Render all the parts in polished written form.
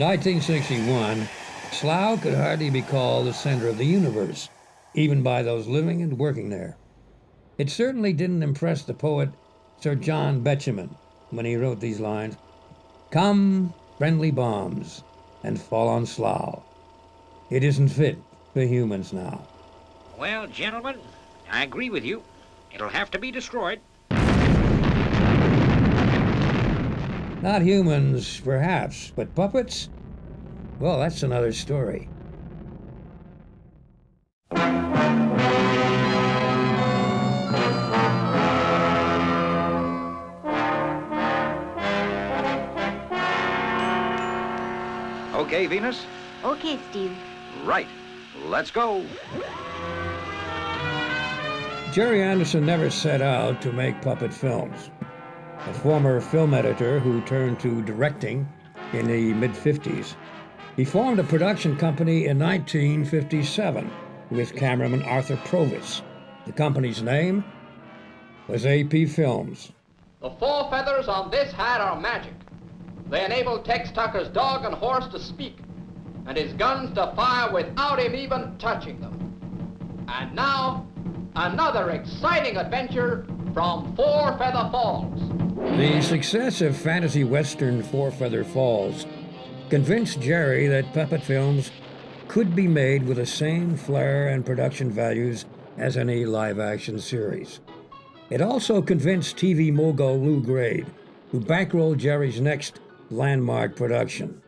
1961, Slough could hardly be called the center of the universe, even by those living and working there. It certainly didn't impress the poet Sir John Betjeman when he wrote these lines, "Come, friendly bombs, and fall on Slough. It isn't fit for humans now." Well, gentlemen, I agree with you. It'll have to be destroyed. Not humans, perhaps, but puppets? Well, that's another story. Okay, Venus? Okay, Steve. Right. Let's go. Gerry Anderson never set out to make puppet films. A former film editor who turned to directing in the mid-50s, he formed a production company in 1957 with cameraman Arthur Provis. The company's name was AP Films. The four feathers on this hat are magic. They enable Tex Tucker's dog and horse to speak, and his guns to fire without him even touching them. And now, another exciting adventure from Four Feather Falls. The success of fantasy western Four Feather Falls convinced Gerry that puppet films could be made with the same flair and production values as any live-action series. It also convinced TV mogul Lou Grade, who bankrolled Gerry's next landmark production.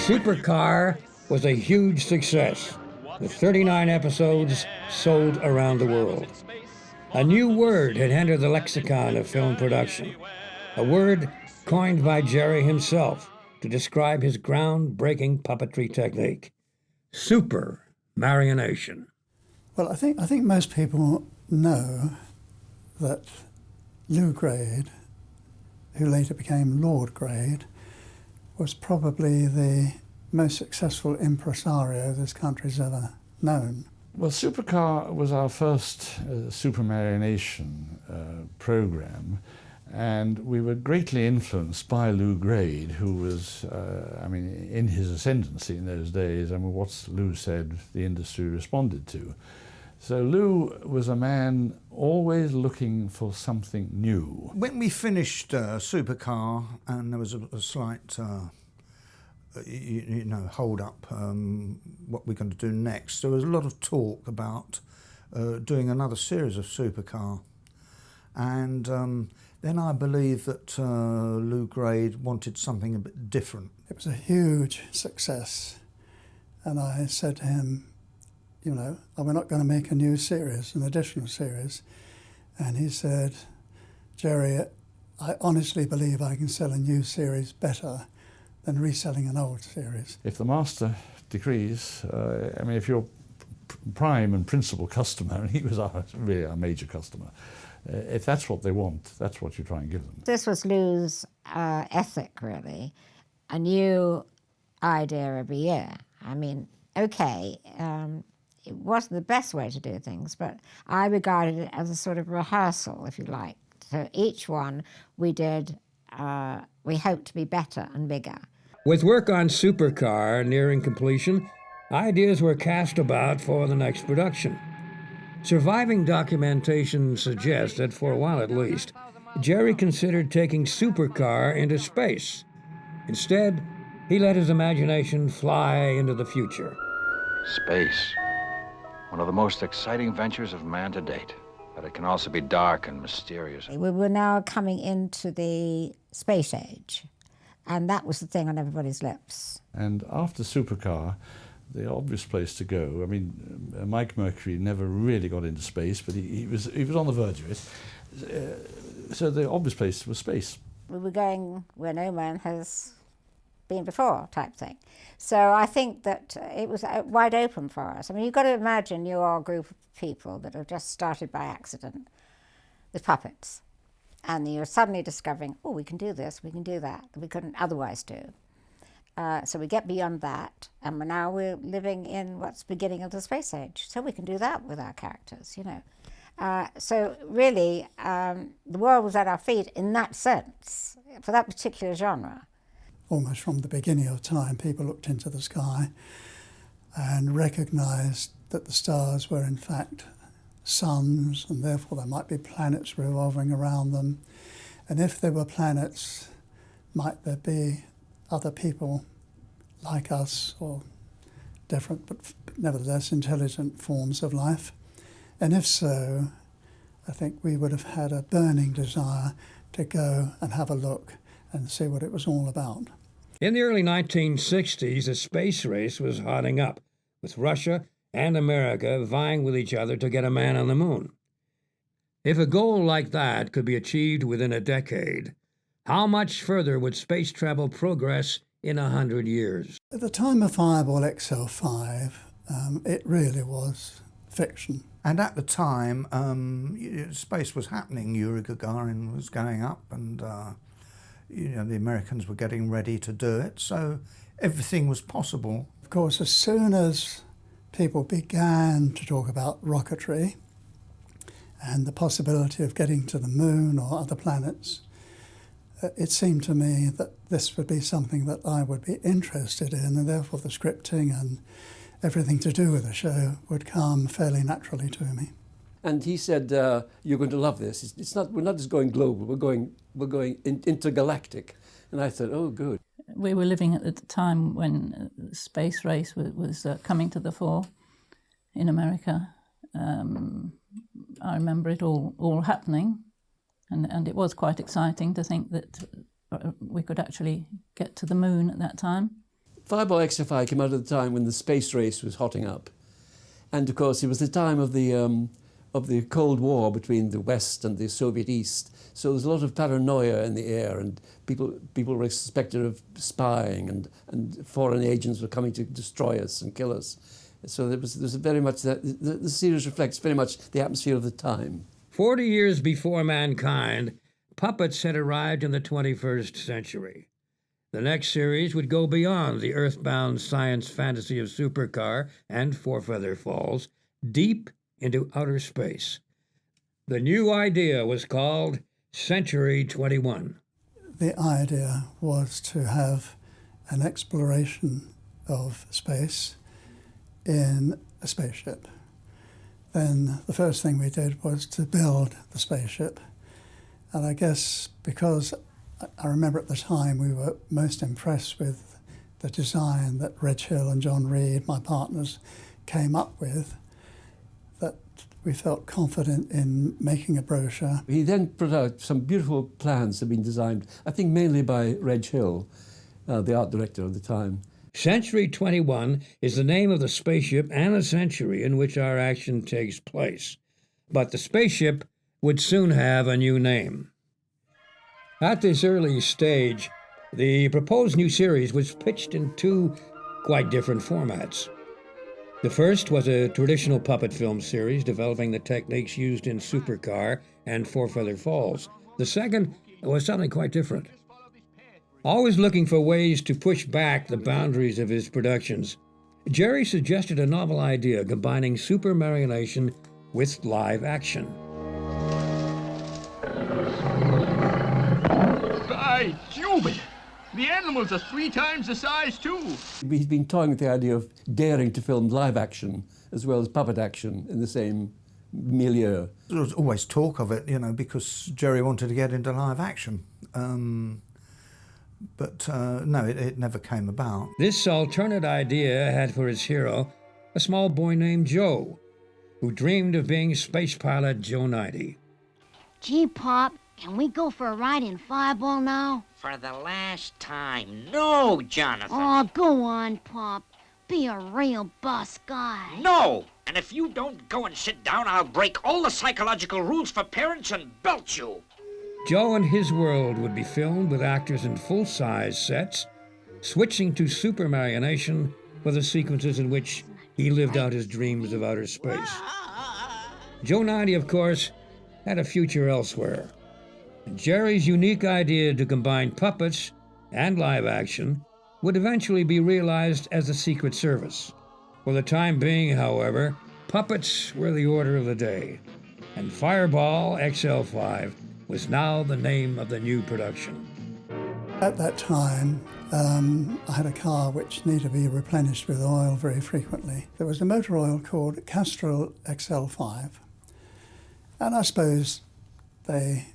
Supercar was a huge success, with 39 episodes sold around the world. A new word had entered the lexicon of film production, a word coined by Gerry himself to describe his groundbreaking puppetry technique: Supermarionation. Well, I think most people know that Lou Grade, who later became Lord Grade, was probably the most successful impresario this country's ever known. Well, Supercar was our first Supermarionation program, and we were greatly influenced by Lou Grade, who was, in his ascendancy in those days. What Lou said, the industry responded to. So Lou was a man always looking for something new. When we finished Supercar, and there was a slight, hold up, what we're going to do next, there was a lot of talk about doing another series of Supercar. And then I believe that Lou Grade wanted something a bit different. It was a huge success, and I said to him, we're not going to make a new series, an additional series. And he said, "Gerry, I honestly believe I can sell a new series better than reselling an old series." If the master decrees, if you're prime and principal customer, and he was really our major customer, if that's what they want, that's what you try and give them. This was Lou's ethic, really. A new idea every year. It wasn't the best way to do things, but I regarded it as a sort of rehearsal, if you like. So each one we did, we hoped to be better and bigger. With work on Supercar nearing completion, ideas were cast about for the next production. Surviving documentation suggests that, for a while at least, Gerry considered taking Supercar into space. Instead, he let his imagination fly into the future. Space. One of the most exciting ventures of man to date. But it can also be dark and mysterious. We were now coming into the space age, and that was the thing on everybody's lips. And after Supercar, the obvious place to go, Mike Mercury never really got into space, but he was on the verge of it. So the obvious place was space. We were going where no man has been before, type thing. So I think that it was wide open for us. You've got to imagine you are a group of people that have just started by accident with puppets, and you're suddenly discovering, we can do this, we can do that, we couldn't otherwise do. So we get beyond that, and now we're living in what's beginning of the space age. So we can do that with our characters, you know. So really, the world was at our feet in that sense, for that particular genre. Almost from the beginning of time, people looked into the sky and recognised that the stars were in fact suns, and therefore there might be planets revolving around them. And if there were planets, might there be other people like us, or different but nevertheless intelligent forms of life? And if so, I think we would have had a burning desire to go and have a look and see what it was all about. In the early 1960s, the space race was hotting up, with Russia and America vying with each other to get a man on the moon. If a goal like that could be achieved within a decade, how much further would space travel progress in 100 years? At the time of Fireball XL5, it really was fiction. And at the time, space was happening. Yuri Gagarin was going up, and the Americans were getting ready to do it, so everything was possible. Of course, as soon as people began to talk about rocketry and the possibility of getting to the moon or other planets, it seemed to me that this would be something that I would be interested in, and therefore the scripting and everything to do with the show would come fairly naturally to me. And he said, "You're going to love this. We're not just going global. We're going intergalactic." And I thought, "Oh, good." We were living at the time when the space race was coming to the fore in America. I remember it all happening, and it was quite exciting to think that we could actually get to the moon at that time. Fireball XL5 came out at the time when the space race was hotting up, and of course it was the time of the Cold War between the West and the Soviet East. So there was a lot of paranoia in the air, and people were suspected of spying, and foreign agents were coming to destroy us and kill us. So there's very much that. The series reflects very much the atmosphere of the time. 40 years before mankind, puppets had arrived in the 21st century. The next series would go beyond the earthbound science fantasy of Supercar and Four Feather Falls, deep into outer space. The new idea was called Century 21. The idea was to have an exploration of space in a spaceship. Then the first thing we did was to build the spaceship. And I guess because I remember at the time we were most impressed with the design that Reg Hill and John Reed, my partners, came up with, that we felt confident in making a brochure. He then put out some beautiful plans that had been designed, I think mainly by Reg Hill, the art director of the time. Century 21 is the name of the spaceship and the century in which our action takes place. But the spaceship would soon have a new name. At this early stage, the proposed new series was pitched in two quite different formats. The first was a traditional puppet film series developing the techniques used in Supercar and Four Feather Falls. The second was something quite different. Always looking for ways to push back the boundaries of his productions, Gerry suggested a novel idea combining Supermarionation with live action. By Jubin! The animals are 3 times the size, too. He's been toying with the idea of daring to film live action as well as puppet action in the same milieu. There was always talk of it, because Gerry wanted to get into live action. But no, it never came about. This alternate idea had for its hero a small boy named Joe, who dreamed of being space pilot Joe 90. Gee, Pop, can we go for a ride in Fireball now? For the last time. No, Jonathan. Oh, go on, Pop. Be a real boss guy. No! And if you don't go and sit down, I'll break all the psychological rules for parents and belt you. Joe and his world would be filmed with actors in full-size sets, switching to Supermarionation for the sequences in which he lived out his dreams of outer space. Joe 90, of course, had a future elsewhere. And Gerry's unique idea to combine puppets and live action would eventually be realized as the Secret Service. For the time being, however, puppets were the order of the day, and Fireball XL5 was now the name of the new production. At that time, I had a car which needed to be replenished with oil very frequently. There was a motor oil called Castrol XL5, and I suppose they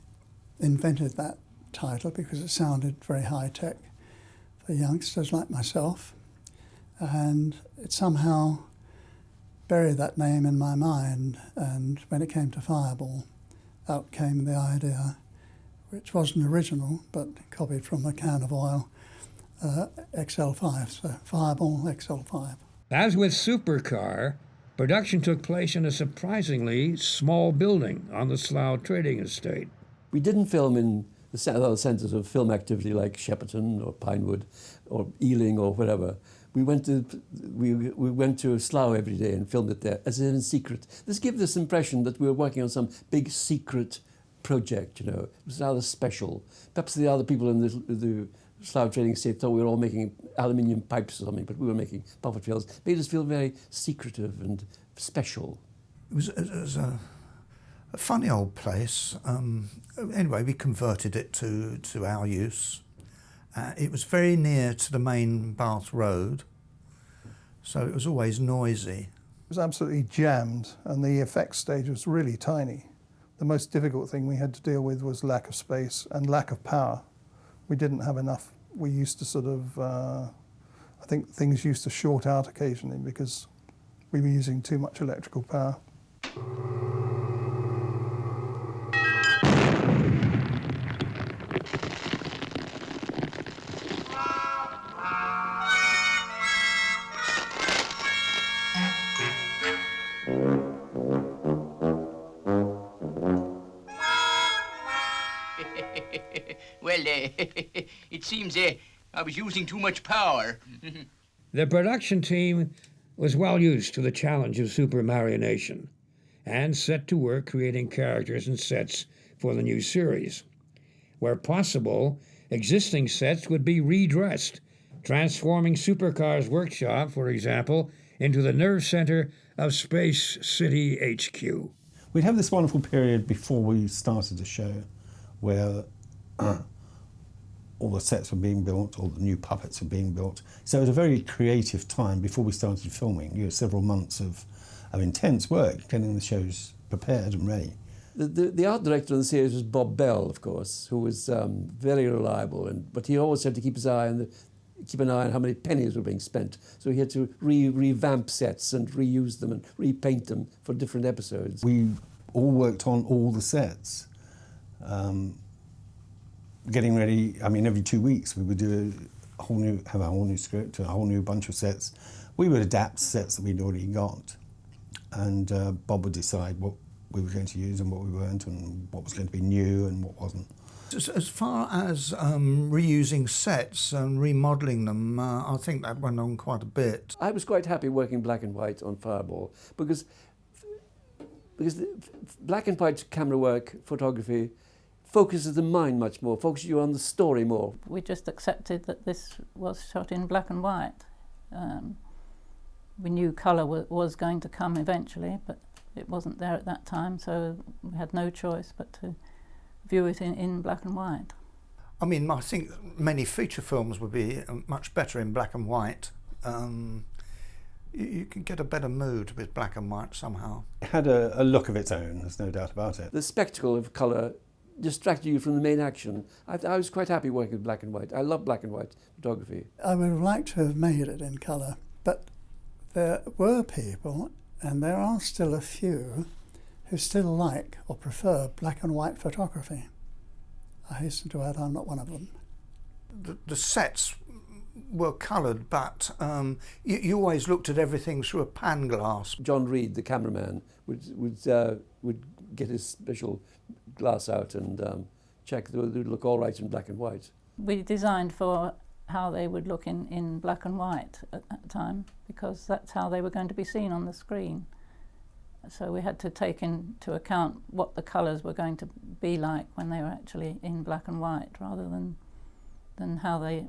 invented that title because it sounded very high-tech for youngsters like myself, and it somehow buried that name in my mind. And when it came to Fireball, out came the idea, which wasn't original, but copied from a can of oil, XL5, so Fireball XL5. As with Supercar, production took place in a surprisingly small building on the Slough Trading Estate. We didn't film in the other centres of film activity like Shepperton or Pinewood or Ealing or whatever. We went to Slough every day and filmed it there, as in secret. This gave this impression that we were working on some big secret project, you know. It was rather special. Perhaps the other people in the Slough Trading Estate thought we were all making aluminium pipes or something, but we were making puppet films. It made us feel very secretive and special. It was a funny old place. Anyway, we converted it to our use. It was very near to the main Bath Road, so it was always noisy. It was absolutely jammed, and the effects stage was really tiny. The most difficult thing we had to deal with was lack of space and lack of power. We didn't have enough. We used to sort of, I think things used to short out occasionally because we were using too much electrical power. Well, it seems I was using too much power. The production team was well used to the challenge of Supermarionation and set to work creating characters and sets for the new series. Where possible, existing sets would be redressed, transforming Supercar's workshop, for example, into the nerve center of Space City HQ. We'd have this wonderful period before we started the show where all the sets were being built, all the new puppets were being built. So it was a very creative time before we started filming. You know, several months of intense work getting the shows prepared and ready. The art director of the series was Bob Bell, of course, who was very reliable, but he always had to keep an eye on how many pennies were being spent. So he had to revamp sets and reuse them and repaint them for different episodes. We all worked on all the sets. Getting ready, I mean, every 2 weeks we would do a whole new script, a whole new bunch of sets. We would adapt sets that we'd already got, and Bob would decide what we were going to use and what we weren't, and what was going to be new and what wasn't. As far as reusing sets and remodelling them, I think that went on quite a bit. I was quite happy working black and white on Fireball because the black and white camera work, photography, focuses the mind much more, focuses you on the story more. We just accepted that this was shot in black and white. We knew colour was going to come eventually, but it wasn't there at that time, so we had no choice but to view it in black and white. I mean, I think many feature films would be much better in black and white. You can get a better mood with black and white somehow. It had a look of its own, there's no doubt about it. The spectacle of colour distracted you from the main action. I was quite happy working with black and white. I love black and white photography. I would have liked to have made it in colour, but there were people, and there are still a few, who still like or prefer black and white photography. I hasten to add I'm not one of them. The sets were coloured, but you always looked at everything through a pan glass. John Reed, the cameraman, would get his special glass out and check they would look all right in black and white. We designed for how they would look in black and white at that time, because that's how they were going to be seen on the screen. So we had to take into account what the colours were going to be like when they were actually in black and white, rather than how they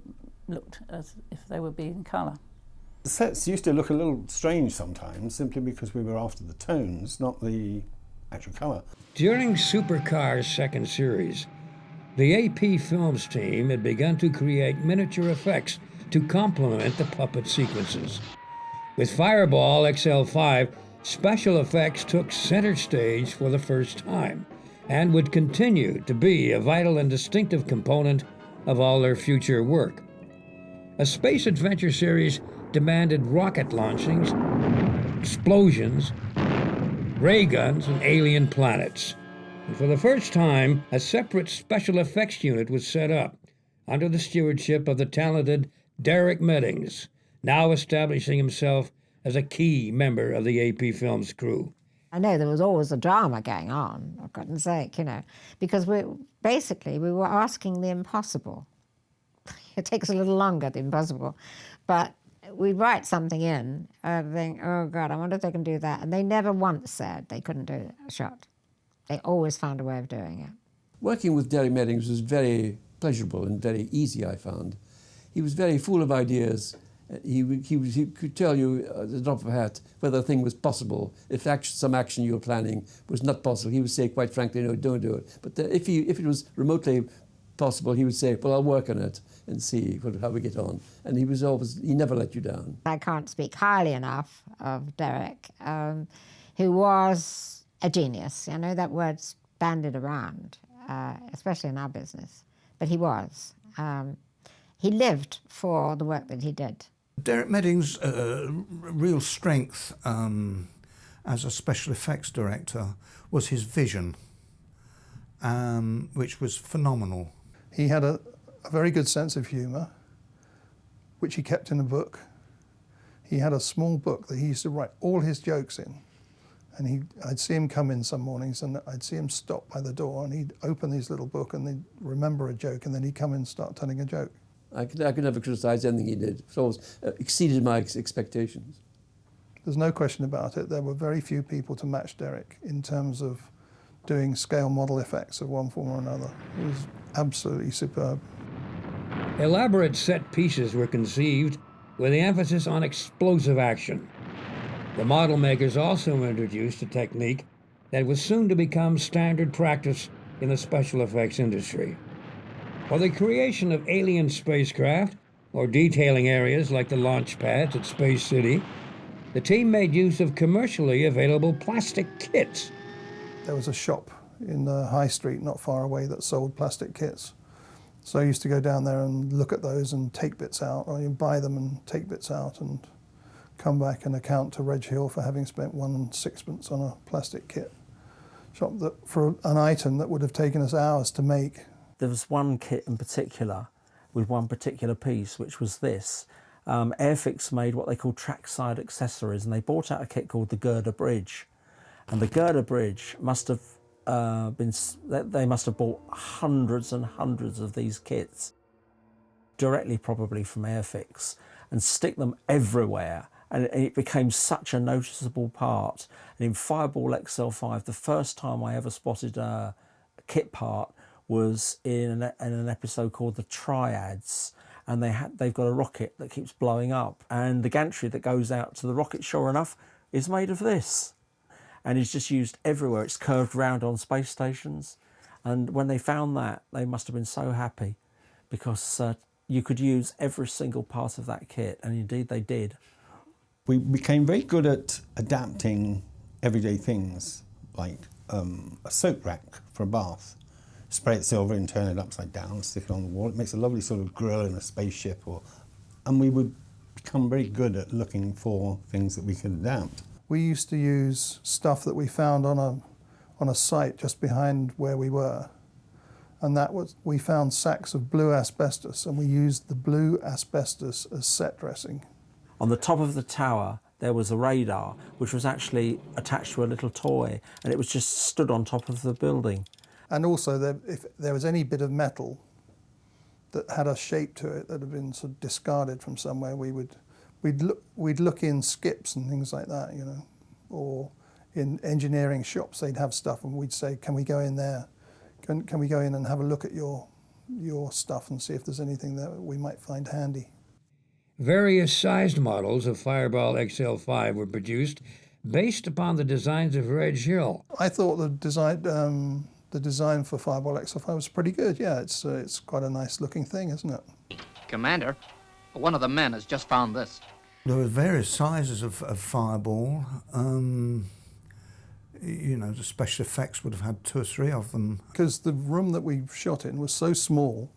looked as if they would be in colour. The sets used to look a little strange sometimes, simply because we were after the tones, not the actual colour. During Supercar's second series, the AP Films team had begun to create miniature effects to complement the puppet sequences. With Fireball XL5, special effects took center stage for the first time and would continue to be a vital and distinctive component of all their future work. A space adventure series demanded rocket launchings, explosions, ray guns, and alien planets. And for the first time, a separate special effects unit was set up under the stewardship of the talented Derek Meddings, now establishing himself as a key member of the AP Films crew. I know there was always a drama going on, for goodness sake, you know, because we were asking the impossible. It takes a little longer, the impossible, but we'd write something in and think, oh God, I wonder if they can do that. And they never once said they couldn't do a shot. They always found a way of doing it. Working with Derek Meddings was very pleasurable and very easy, I found. He was very full of ideas. He could tell you at the drop of a hat whether a thing was possible. If some action you were planning was not possible, he would say, quite frankly, no, don't do it. But if it was remotely possible, he would say, well, I'll work on it and see how we get on. And he never let you down. I can't speak highly enough of Derek, who was a genius. I know that word's bandied around, especially in our business, but he was. He lived for the work that he did. Derek Meddings' real strength as a special effects director was his vision, which was phenomenal. He had a very good sense of humour, which he kept in a book. He had a small book that he used to write all his jokes in. And I'd see him come in some mornings and I'd see him stop by the door and he'd open his little book and he'd remember a joke and then he'd come in and start telling a joke. I could never criticise anything he did. It always exceeded my expectations. There's no question about it. There were very few people to match Derek in terms of doing scale model effects of one form or another. It was absolutely superb. Elaborate set pieces were conceived with the emphasis on explosive action. The model makers also introduced a technique that was soon to become standard practice in the special effects industry. For the creation of alien spacecraft, or detailing areas like the launch pads at Space City, the team made use of commercially available plastic kits. There was a shop in the high street not far away that sold plastic kits. So I used to go down there and look at those and take bits out, or you buy them and take bits out and come back and account to Reg Hill for having spent 1 6pence on a plastic kit shop for an item that would have taken us hours to make. There was one kit in particular with one particular piece, which was this. Airfix made what they call trackside accessories, and they brought out a kit called the Girder Bridge. And the Girder Bridge must have they must have bought hundreds and hundreds of these kits, directly probably from Airfix, and stick them everywhere. And it became such a noticeable part. And in Fireball XL5, the first time I ever spotted a kit part was in an episode called The Triads, and they've got a rocket that keeps blowing up, and the gantry that goes out to the rocket, sure enough, is made of this, and it's just used everywhere. It's curved round on space stations, and when they found that, they must have been so happy, because you could use every single part of that kit, and indeed they did. We became very good at adapting everyday things, like a soap rack for a bath. Spray it silver and turn it upside down, stick it on the wall. It makes a lovely sort of grill in a spaceship. And we would become very good at looking for things that we could adapt. We used to use stuff that we found on a site just behind where we were. And we found sacks of blue asbestos, and we used the blue asbestos as set dressing. On the top of the tower, there was a radar, which was actually attached to a little toy, and it was just stood on top of the building. And also, if there was any bit of metal that had a shape to it that had been sort of discarded from somewhere, we'd look in skips and things like that, you know, or in engineering shops they'd have stuff, and we'd say, "Can we go in there? Can we go in and have a look at your your stuff and see if there's anything that we might find handy. Various sized models of Fireball XL5 were produced based upon the designs of Reg Hill. I thought the design for Fireball XL5 was pretty good. Yeah, it's quite a nice looking thing, isn't it? Commander, one of the men has just found this. There were various sizes of Fireball. You know, the special effects would have had 2 or 3 of them. Because the room that we shot in was so small,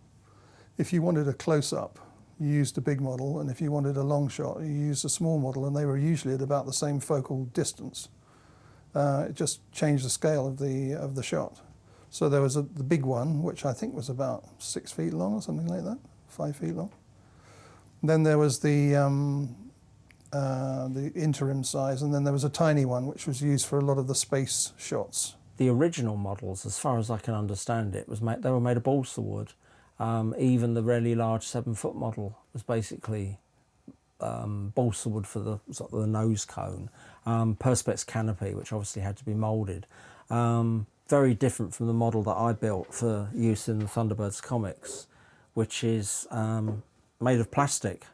if you wanted a close-up, you used a big model, and if you wanted a long shot, you used a small model, and they were usually at about the same focal distance. It just changed the scale of the shot. So there was the big one, which I think was about 6 feet long or something like that, 5 feet long. Then there was the interim size, and then there was a tiny one which was used for a lot of the space shots. The original models, as far as I can understand it, they were made of balsa wood. Even the really large 7-foot model was basically balsa wood for the sort of the nose cone. Perspex canopy, which obviously had to be moulded. Very different from the model that I built for use in the Thunderbirds comics, which is made of plastic.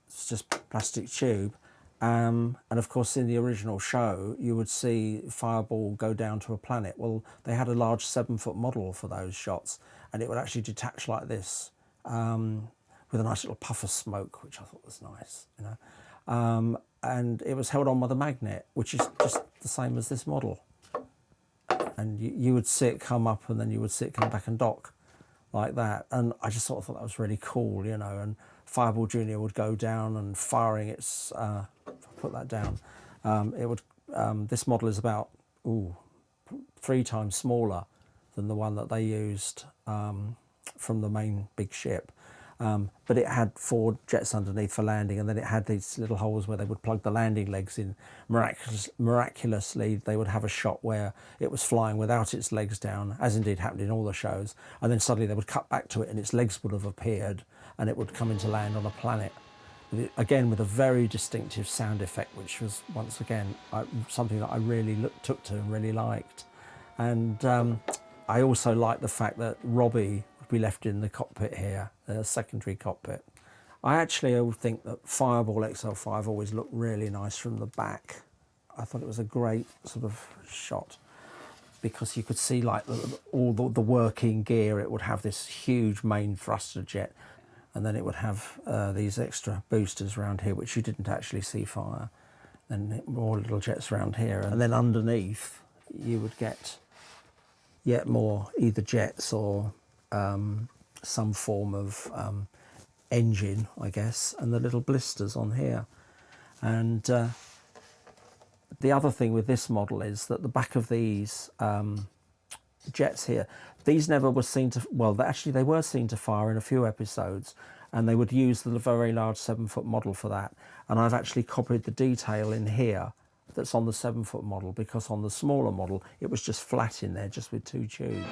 It's just plastic tube. And of course, in the original show, you would see Fireball go down to a planet. Well, they had a large 7-foot model for those shots, and it would actually detach like this with a nice little puff of smoke, which I thought was nice, you know. And it was held on with a magnet, which is just the same as this model. And you would see it come up, and then you would see it come back and dock like that. And I just sort of thought that was really cool, you know. And Fireball Jr. would go down and firing its, if I put that down, it would, this model is about 3 times smaller than the one that they used from the main big ship. But it had 4 jets underneath for landing, and then it had these little holes where they would plug the landing legs in. Miraculously, they would have a shot where it was flying without its legs down, as indeed happened in all the shows, and then suddenly they would cut back to it and its legs would have appeared, and it would come into land on a planet. Again, with a very distinctive sound effect, which was, once again, something that I really took to and really liked. And I also liked the fact that Robbie would be left in the cockpit here, the secondary cockpit. I actually think that Fireball XL5 always looked really nice from the back. I thought it was a great sort of shot, because you could see like all the working gear. It would have this huge main thruster jet, and then it would have these extra boosters around here, which you didn't actually see fire. Then more little jets around here, and then underneath you would get yet more either jets or some form of engine, I guess, and the little blisters on here. And the other thing with this model is that the back of these jets here, these never were seen to, well, they were seen to fire in a few episodes, and they would use the very large 7-foot model for that. And I've actually copied the detail in here that's on the 7-foot model, because on the smaller model it was just flat in there, just with 2 tubes.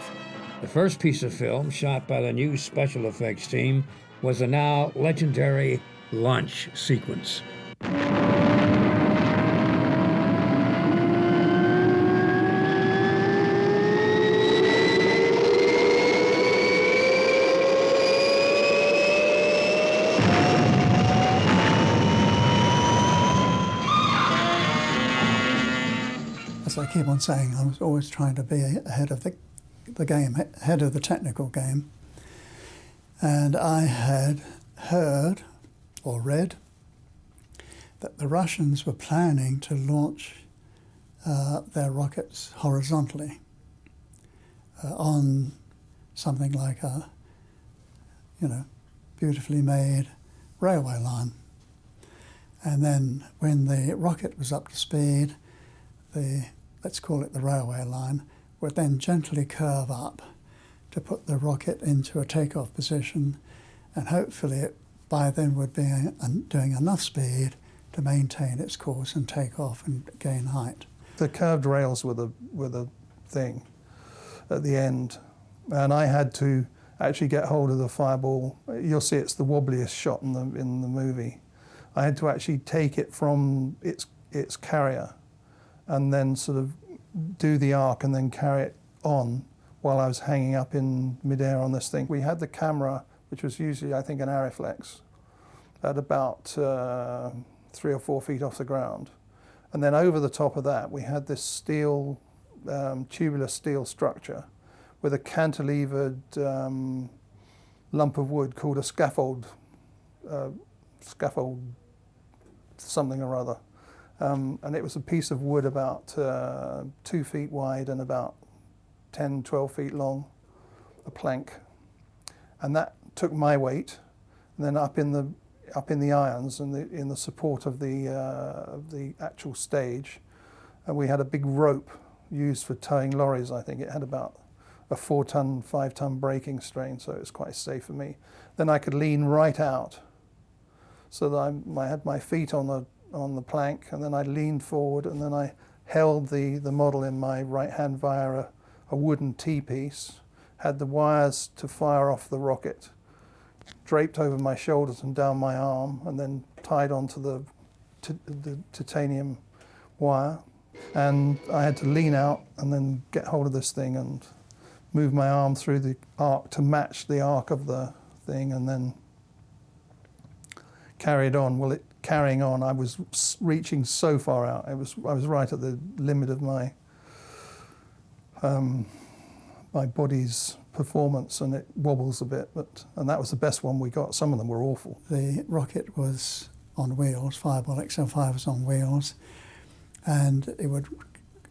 The first piece of film shot by the new special effects team was the now legendary launch sequence. As I keep on saying, I was always trying to be ahead of the game, ahead of the technical game. And I had heard or read that the Russians were planning to launch their rockets horizontally on something like a, beautifully made railway line. And then when the rocket was up to speed, let's call it the railway line, would then gently curve up to put the rocket into a takeoff position, and hopefully it by then would be doing enough speed to maintain its course and take off and gain height. The curved rails were the thing at the end, and I had to actually get hold of the Fireball. You'll see it's the wobbliest shot in the movie. I had to actually take it from its carrier and then sort of do the arc and then carry it on while I was hanging up in midair on this thing. We had the camera, which was usually, I think, an Arriflex, at about 3 or 4 feet off the ground. And then over the top of that, we had this steel, tubular steel structure with a cantilevered lump of wood called a scaffold something or other. And it was a piece of wood about 2 feet wide and about 10, 12 feet long, a plank. And that took my weight. And then up in the irons and in the support of the actual stage, we had a big rope used for towing lorries. I think it had about a 4-ton, 5-ton braking strain, so it was quite safe for me. Then I could lean right out, so that I had my feet on the plank, and then I leaned forward, and then I held the model in my right hand via a wooden T-piece, had the wires to fire off the rocket draped over my shoulders and down my arm, and then tied onto the titanium wire. And I had to lean out and then get hold of this thing and move my arm through the arc to match the arc of the thing, and then carried on. Well, carrying on, I was reaching so far out. I was right at the limit of my my body's performance, and it wobbles a bit. And that was the best one we got. Some of them were awful. The rocket was on wheels. Fireball XL5 was on wheels, and it would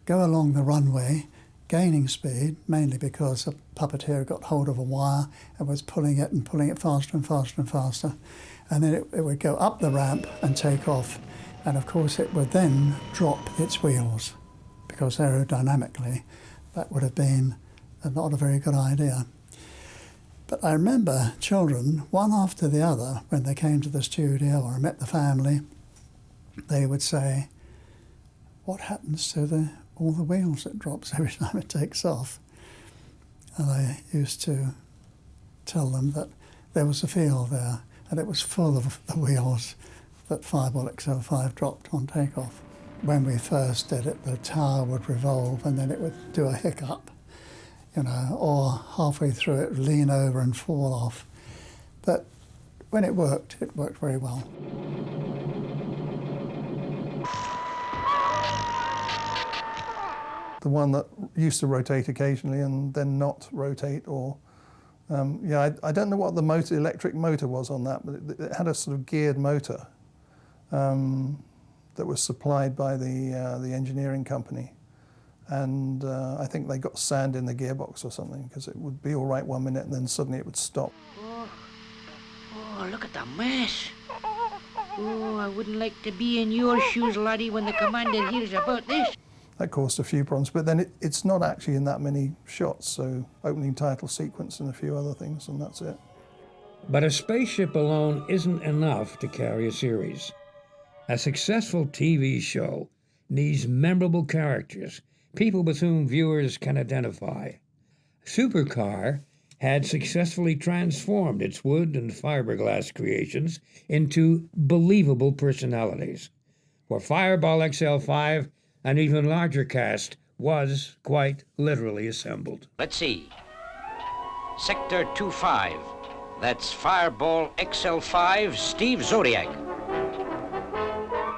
go along the runway, gaining speed, mainly because a puppeteer got hold of a wire and was pulling it faster and faster and faster. And then it would go up the ramp and take off. And of course it would then drop its wheels, because aerodynamically that would have been not a very good idea. But I remember children, one after the other, when they came to the studio or met the family, they would say, "What happens to all the wheels? It drops every time it takes off." And I used to tell them that there was a field there, and it was full of the wheels that Fireball XL5 dropped on takeoff. When we first did it, the tower would revolve and then it would do a hiccup, or halfway through it would lean over and fall off. But when it worked very well. The one that used to rotate occasionally and then not rotate, or I don't know what the electric motor was on that, but it had a sort of geared motor that was supplied by the engineering company, and I think they got sand in the gearbox or something, because it would be all right 1 minute and then suddenly it would stop. Oh, look at the mess. Oh, I wouldn't like to be in your shoes, laddie, when the commander hears about this. That caused a few problems, but then it's not actually in that many shots, so opening title sequence and a few other things, and that's it. But a spaceship alone isn't enough to carry a series. A successful TV show needs memorable characters, people with whom viewers can identify. Supercar had successfully transformed its wood and fiberglass creations into believable personalities. For Fireball XL5, an even larger cast was quite literally assembled. Let's see. Sector 25. That's Fireball XL5, Steve Zodiac.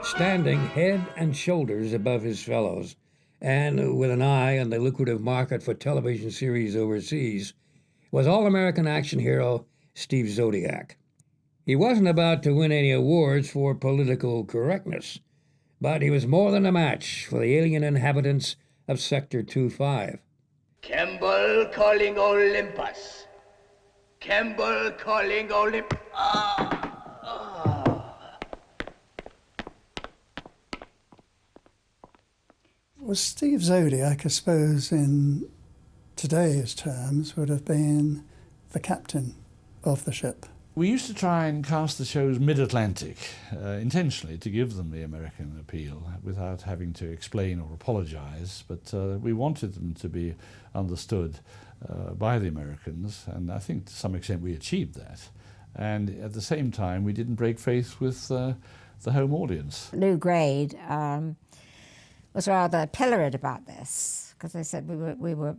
Standing head and shoulders above his fellows, and with an eye on the lucrative market for television series overseas, was all-American action hero Steve Zodiac. He wasn't about to win any awards for political correctness, but he was more than a match for the alien inhabitants of Sector 25. Campbell calling Olympus. Campbell calling Olympus. Was Steve Zodiac, I suppose, in today's terms, would have been the captain of the ship. We used to try and cast the shows mid-Atlantic, intentionally to give them the American appeal without having to explain or apologize, but we wanted them to be understood by the Americans, and I think to some extent we achieved that. And at the same time, we didn't break faith with the home audience. Lou Grade was rather pilloried about this, because they said we were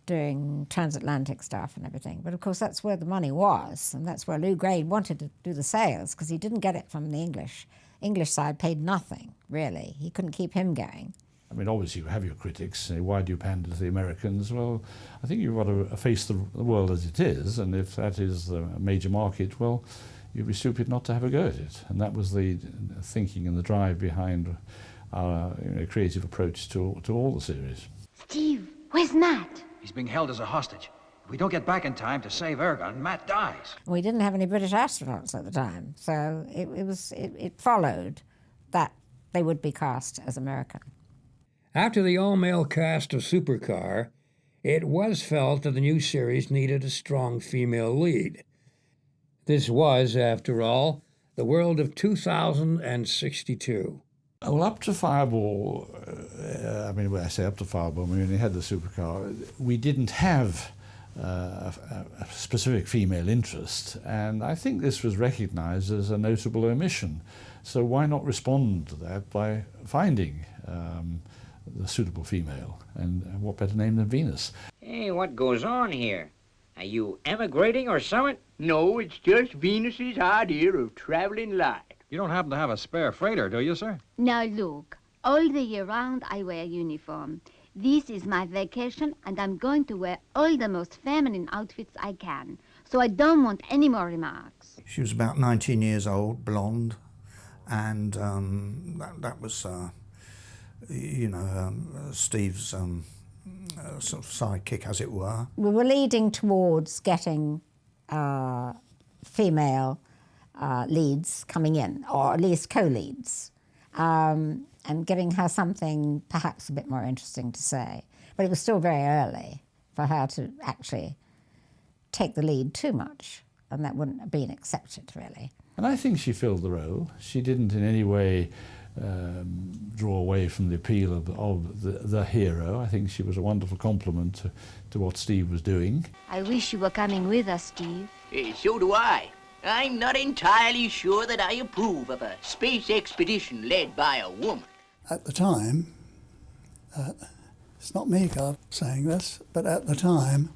doing transatlantic stuff and everything. But of course, that's where the money was, and that's where Lou Grade wanted to do the sales, because he didn't get it from the English. English side paid nothing, really. He couldn't keep him going. I mean, obviously you have your critics say, why do you pander to the Americans? Well, I think you've got to face the world as it is, and if that is the major market, well, you'd be stupid not to have a go at it. And that was the thinking and the drive behind our creative approach to all the series. Steve, where's Matt? He's being held as a hostage. If we don't get back in time to save Ergon, Matt dies. We didn't have any British astronauts at the time, so it followed that they would be cast as American. After the all-male cast of Supercar, it was felt that the new series needed a strong female lead. This was, after all, the world of 2062. Well, up to Fireball, I mean, when I say up to Fireball, I mean, we had the Supercar. We didn't have a specific female interest, and I think this was recognised as a notable omission. So why not respond to that by finding the suitable female, and what better name than Venus? Hey, what goes on here? Are you emigrating or something? No, it's just Venus's idea of traveling light. You don't happen to have a spare freighter, do you, sir? Now look, all the year round I wear uniform. This is my vacation, and I'm going to wear all the most feminine outfits I can. So I don't want any more remarks. She was about 19 years old, blonde, and that was, Steve's sort of sidekick, as it were. We were leading towards getting female leads coming in, or at least co-leads, and giving her something perhaps a bit more interesting to say. But it was still very early for her to actually take the lead too much, and that wouldn't have been accepted, really. And I think she filled the role. She didn't in any way draw away from the appeal of the hero. I think she was a wonderful compliment to what Steve was doing. I wish you were coming with us, Steve. So do I. I'm not entirely sure that I approve of a space expedition led by a woman. At the time, it's not me, God, saying this, but at the time,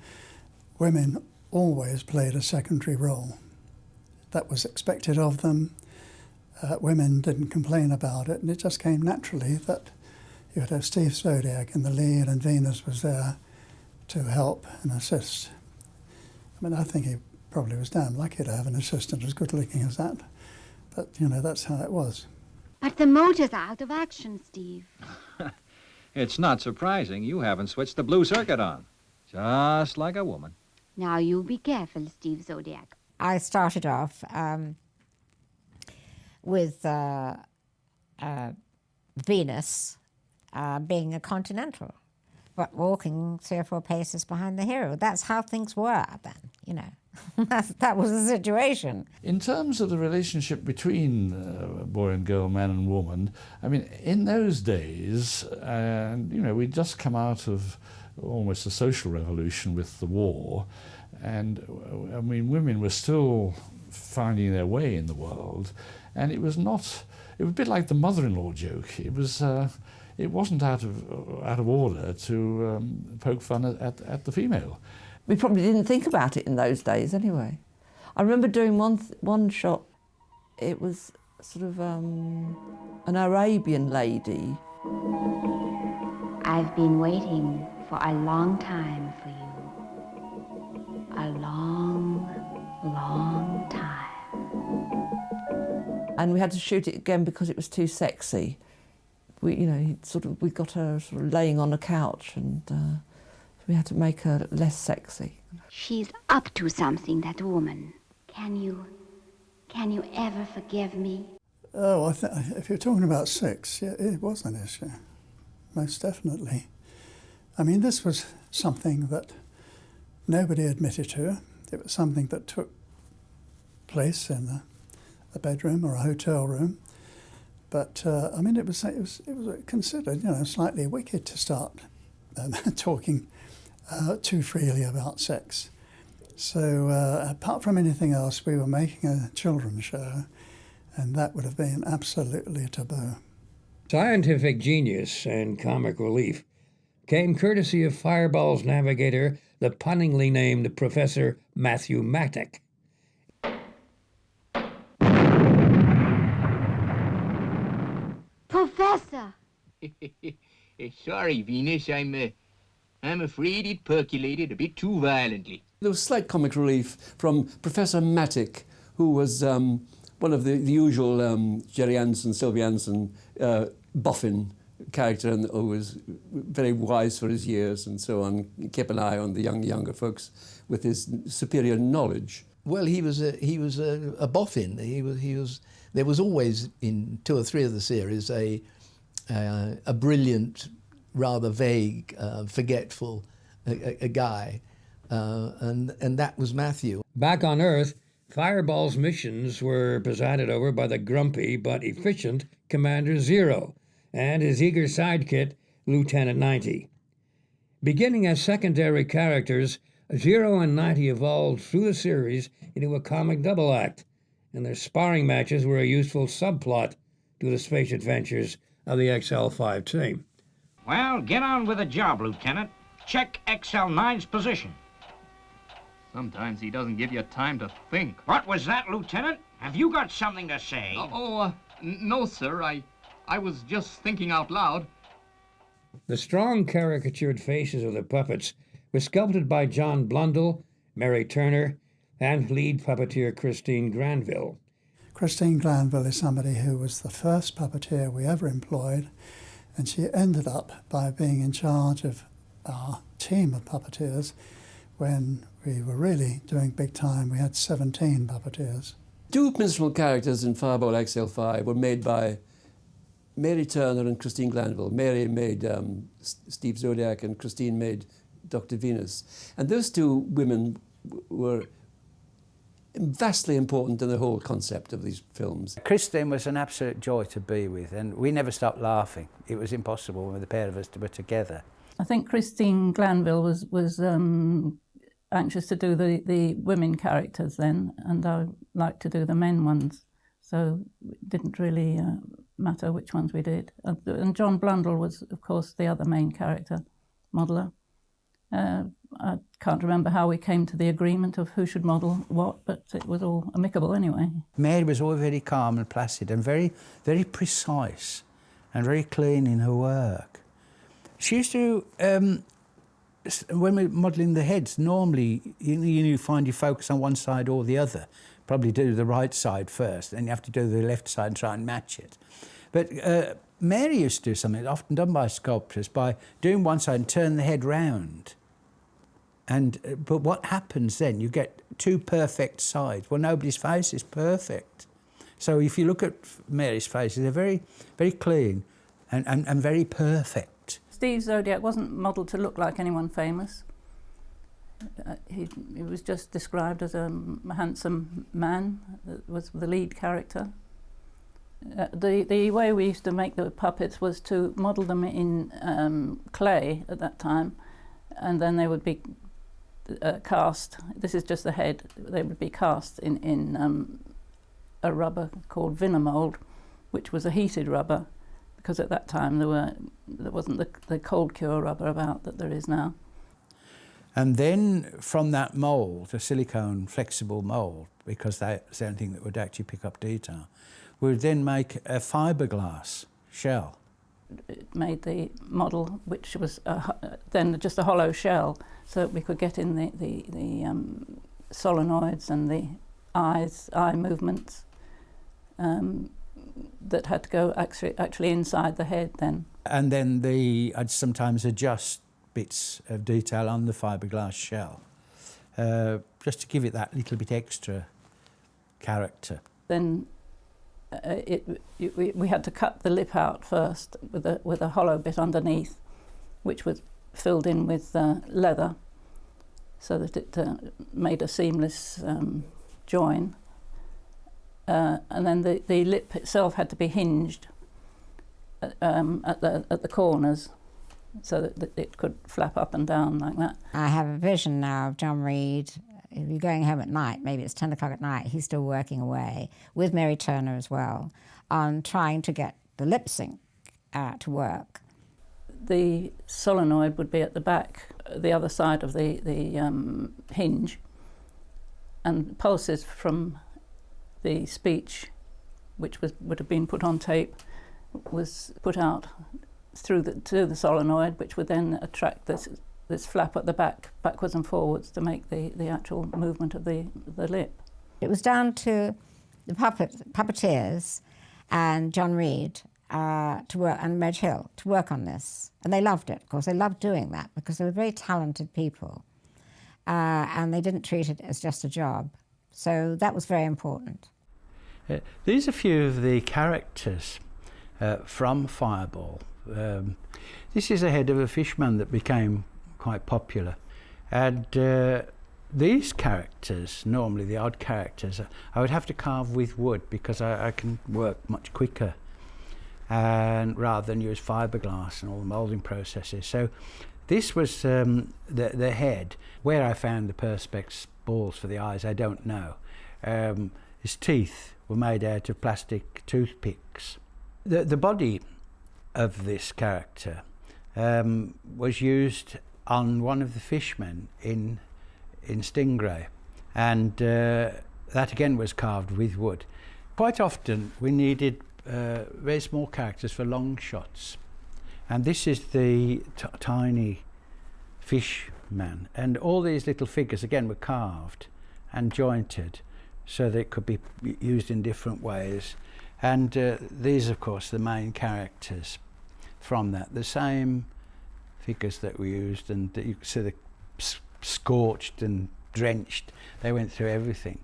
women always played a secondary role. That was expected of them. Women didn't complain about it, and it just came naturally that you would have Steve Zodiac in the lead, and Venus was there to help and assist. I mean, I think he probably was damn lucky to have an assistant as good looking as that, but that's how it was. But the motors are out of action, Steve. It's not surprising you haven't switched the blue circuit on. Just like a woman. Now you be careful, Steve Zodiac. I started off with Venus being a continental, but walking 3 or 4 paces behind the hero. That's how things were then, that was the situation. In terms of the relationship between boy and girl, man and woman, I mean, in those days, we'd just come out of almost a social revolution with the war, and I mean, women were still finding their way in the world, and it was a bit like the mother-in-law joke. It wasn't out of order to poke fun at the female. We probably didn't think about it in those days anyway. I remember doing one shot, it was sort of an Arabian lady. I've been waiting for a long time for you. A long, long time. And we had to shoot it again because it was too sexy. We got her sort of laying on a couch, and we had to make her less sexy. She's up to something, that woman. Can you ever forgive me? Oh, if you're talking about sex, yeah, it was an issue, most definitely. I mean, this was something that nobody admitted to. It was something that took place in a bedroom or a hotel room. But I mean, it was considered, slightly wicked to start talking too freely about sex. So apart from anything else, we were making a children's show, and that would have been absolutely taboo. Scientific genius and comic relief came courtesy of Fireball's navigator, the punningly named Professor Matthew Mattick. Professor! Sorry, Venus, I'm afraid it percolated a bit too violently. There was slight comic relief from Professor Mattick, who was one of the usual Gerry Anderson, Sylvia Anderson boffin character, and who was very wise for his years and so on. He kept an eye on the younger folks with his superior knowledge. Well, he was a boffin. There was always in 2 or 3 of the series a brilliant, rather vague, forgetful a guy, and that was Matthew. Back on Earth, Fireball's missions were presided over by the grumpy but efficient Commander Zero and his eager sidekick, Lieutenant 90. Beginning as secondary characters, Zero and 90 evolved through the series into a comic double act, and their sparring matches were a useful subplot to the space adventures of the XL5 team. Well, get on with the job, Lieutenant. Check XL9's position. Sometimes he doesn't give you time to think. What was that, Lieutenant? Have you got something to say? No, sir. I was just thinking out loud. The strong caricatured faces of the puppets were sculpted by John Blundell, Mary Turner, and lead puppeteer Christine Granville. Christine Granville is somebody who was the first puppeteer we ever employed, and she ended up by being in charge of our team of puppeteers when we were really doing big time. We had 17 puppeteers. 2 principal characters in Fireball XL5 were made by Mary Turner and Christine Glanville. Mary made Steve Zodiac and Christine made Dr. Venus. And those 2 women were vastly important in the whole concept of these films. Christine was an absolute joy to be with, and we never stopped laughing. It was impossible when the pair of us were together. I think Christine Glanville was anxious to do the women characters then, and I liked to do the men ones. So it didn't really matter which ones we did. And John Blundell was, of course, the other main character modeller. I can't remember how we came to the agreement of who should model what, but it was all amicable anyway. Mary was always very calm and placid and very, very precise and very clean in her work. She used to, when we're modelling the heads, normally you find you focus on one side or the other. Probably do the right side first, then you have to do the left side and try and match it. But Mary used to do something often done by sculptors by doing one side and turn the head round. But what happens then? You get 2 perfect sides. Well, nobody's face is perfect. So if you look at Mary's face, they're very, very clean and very perfect. Steve Zodiac wasn't modelled to look like anyone famous. He was just described as a handsome man that was the lead character. The way we used to make the puppets was to model them in clay at that time, and then they would be cast. This is just the head. They would be cast in a rubber called Vinamold, which was a heated rubber, because at that time there wasn't the cold cure rubber about that there is now. And then from that mould, a silicone flexible mould, because that's the only thing that would actually pick up detail, we would then make a fiberglass shell. It made the model, which was then just a hollow shell, so that we could get in the solenoids and the eye movements that had to go actually inside the head then. And then I'd sometimes adjust bits of detail on the fiberglass shell, just to give it that little bit extra character. Then we had to cut the lip out first with a hollow bit underneath, which was filled in with leather, so that it made a seamless join. And then the lip itself had to be hinged at the corners, so that it could flap up and down like that. I have a vision now of John Reed. If you're going home at night, maybe it's 10 o'clock at night, he's still working away, with Mary Turner as well, on trying to get the lip sync to work. the solenoid would be at the back, the other side of the hinge, and pulses from the speech, which would have been put on tape, was put out to the solenoid, which would then attract this flap at the back, backwards and forwards, to make the actual movement of the lip. It was down to the puppeteers and John Reed to work, and Reg Hill, to work on this. And they loved it, of course. They loved doing that because they were very talented people. And they didn't treat it as just a job. So that was very important. These are a few of the characters from Fireball. This is a head of a fishman that became quite popular. And these characters, normally the odd characters, I would have to carve with wood because I can work much quicker, and rather than use fiberglass and all the moulding processes. So this was the head. Where I found the perspex balls for the eyes, I don't know. His teeth were made out of plastic toothpicks. The body of this character was used on one of the fishmen in Stingray, and that again was carved with wood. Quite often we needed very small characters for long shots, and this is the tiny fishman, and all these little figures again were carved and jointed so they could be used in different ways. And these, of course, the main characters from that, the same figures that we used, and you could see the scorched and drenched. They went through everything.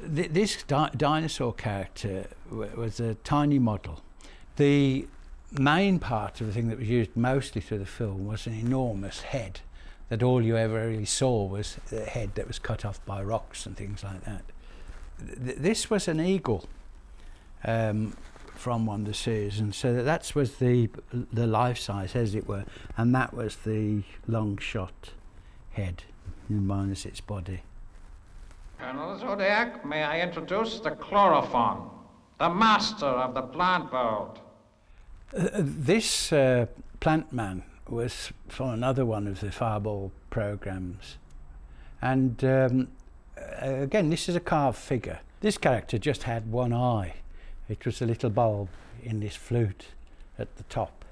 This dinosaur character was a tiny model. The main part of the thing that was used mostly through the film was an enormous head, that all you ever really saw was the head that was cut off by rocks and things like that. This was an eagle from one of the series, and so that was the life size, as it were, and that was the long shot head minus its body. Colonel Zodiac, may I introduce the chlorophon, the master of the plant world. This plant man was from another one of the Fireball programs, and again, this is a carved figure. This character just had one eye. It was a little bulb in this flute at the top.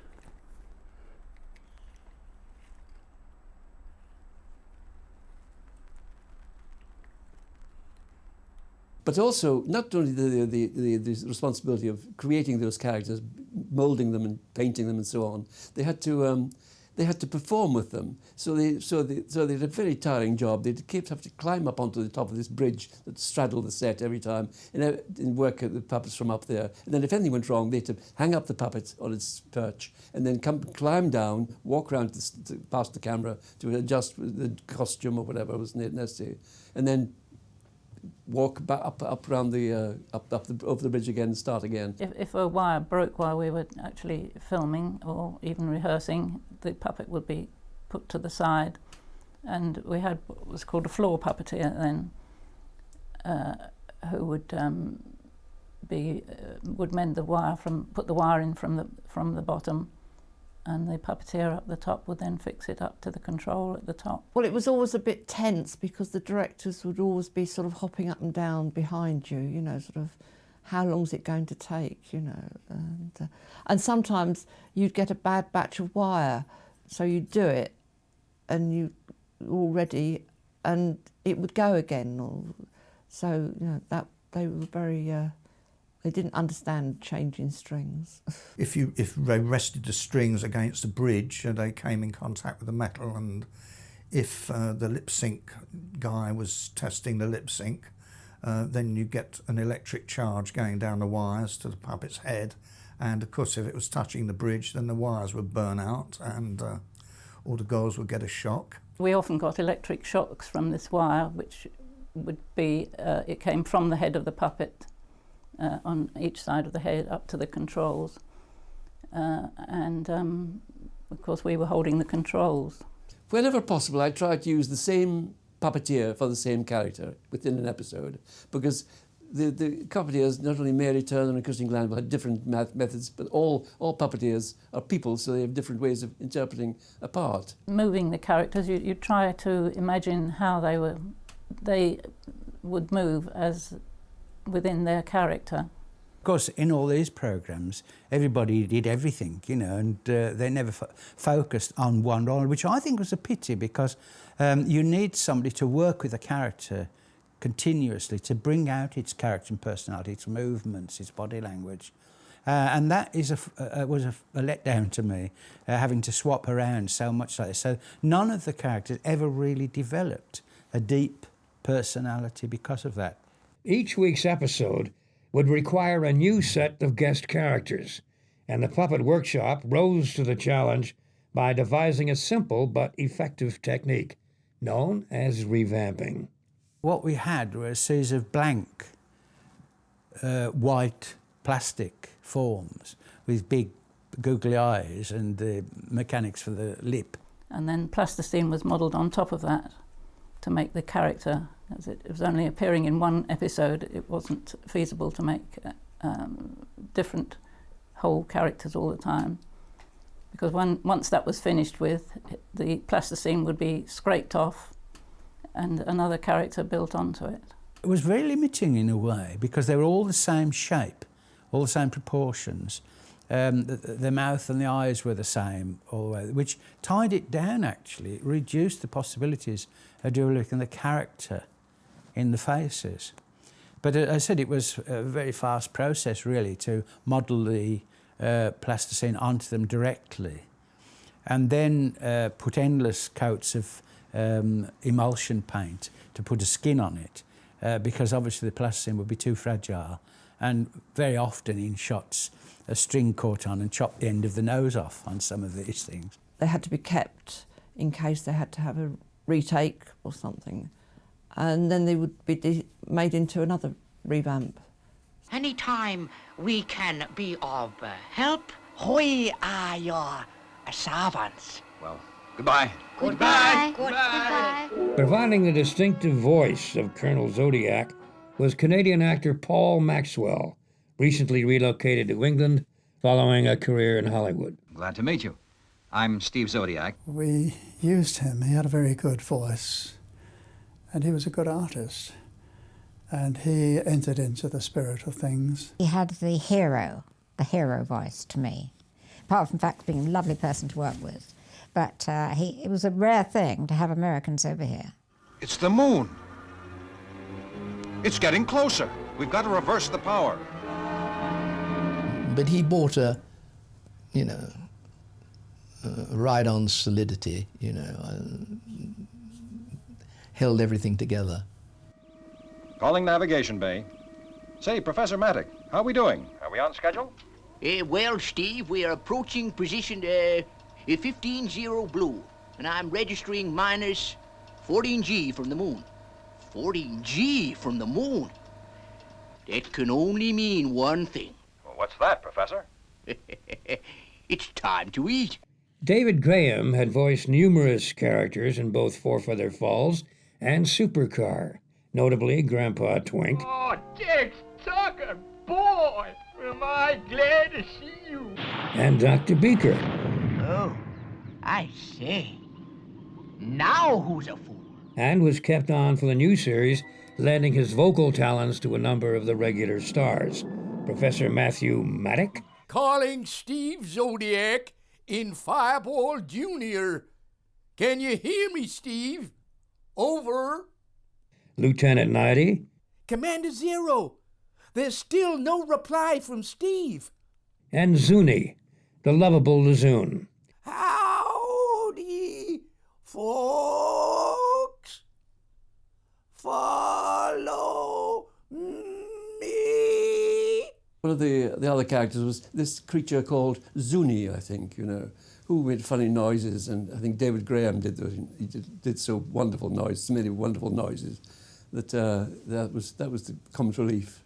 But also, not only the responsibility of creating those characters, moulding them and painting them and so on, they had to perform with them. So they had a very tiring job. They'd have to climb up onto the top of this bridge that straddled the set every time and work at the puppets from up there. And then if anything went wrong, they had to hang up the puppet on its perch and then climb down, walk around past the camera to adjust the costume or whatever was necessary, and then walk back up around over the bridge again and start again. If a wire broke while we were actually filming or even rehearsing, the puppet would be put to the side, and we had what was called a floor puppeteer then, who would mend the wire put the wire in from the bottom, and the puppeteer up the top would then fix it up to the control at the top. Well, it was always a bit tense because the directors would always be sort of hopping up and down behind you, you know, sort of, how long's it going to take, you know, and sometimes you'd get a bad batch of wire, so you'd do it and you all ready and it would go again, so, you know, that they were very they didn't understand changing strings. If they rested the strings against the bridge, they came in contact with the metal, and if the lip sync guy was testing the lip sync, then you get an electric charge going down the wires to the puppet's head, and of course if it was touching the bridge, then the wires would burn out and all the girls would get a shock. We often got electric shocks from this wire, which would be, it came from the head of the puppet on each side of the head up to the controls, and of course we were holding the controls. Whenever possible, I tried to use the same puppeteer for the same character within an episode, because the puppeteers, not only Mary Turner and Christine Glanville, had different methods, but all puppeteers are people, so they have different ways of interpreting a part. Moving the characters, you try to imagine how they would move as within their character. Of course, in all these programmes, everybody did everything, you know, and they never focused on one role, which I think was a pity, because you need somebody to work with a character continuously to bring out its character and personality, its movements, its body language. And that was a letdown to me, having to swap around so much like this. So none of the characters ever really developed a deep personality because of that. Each week's episode would require a new set of guest characters, and the Puppet Workshop rose to the challenge by devising a simple but effective technique known as revamping. What we had were a series of blank white plastic forms with big googly eyes and the mechanics for the lip. And then plasticine was modelled on top of that to make the character, as it was only appearing in one episode, it wasn't feasible to make different whole characters all the time. Because once that was finished with, the plasticine would be scraped off and another character built onto it. It was very limiting in a way, because they were all the same shape, all the same proportions. The mouth and the eyes were the same all the way, which tied it down actually. It reduced the possibilities of developing the character in the faces. But as I said, it was a very fast process really to model the plasticine onto them directly, and then put endless coats of emulsion paint to put a skin on it, because obviously the plasticine would be too fragile, and very often in shots a string caught on and chopped the end of the nose off on some of these things. They had to be kept in case they had to have a retake or something, and then they would be made into another revamp. Anytime we can be of help, we are your servants. Well, goodbye. Goodbye. Goodbye. Providing the distinctive voice of Colonel Zodiac was Canadian actor Paul Maxwell, recently relocated to England following a career in Hollywood. Glad to meet you. I'm Steve Zodiac. We used him. He had a very good voice, and he was a good artist. And he entered into the spirit of things. He had the hero voice to me, apart from the fact being a lovely person to work with. But it was a rare thing to have Americans over here. It's the moon. It's getting closer. We've got to reverse the power. But he brought a ride-on solidity, held everything together. Calling Navigation Bay. Say, Professor Mattick, how are we doing? Are we on schedule? Well, Steve, we are approaching position 15-0 blue, and I'm registering minus 14G from the moon. 14G from the moon? That can only mean one thing. Well, what's that, Professor? It's time to eat. David Graham had voiced numerous characters in both Four Feather Falls and Supercar, notably Grandpa Twink. Oh, Tex Tucker, boy, am I glad to see you. And Dr. Beaker. Oh, I say. Now who's a fool? And was kept on for the new series, lending his vocal talents to a number of the regular stars. Professor Matthew Mattick. Calling Steve Zodiac in Fireball Jr. Can you hear me, Steve? Over. Lieutenant Nighty. Commander Zero, there's still no reply from Steve. And Zuni, the lovable Lazoon. Howdy, folks. Follow me. One of the other characters was this creature called Zuni, I think, who made funny noises, and I think David Graham did those. He did so wonderful noises, so many wonderful noises, that that was the comic relief.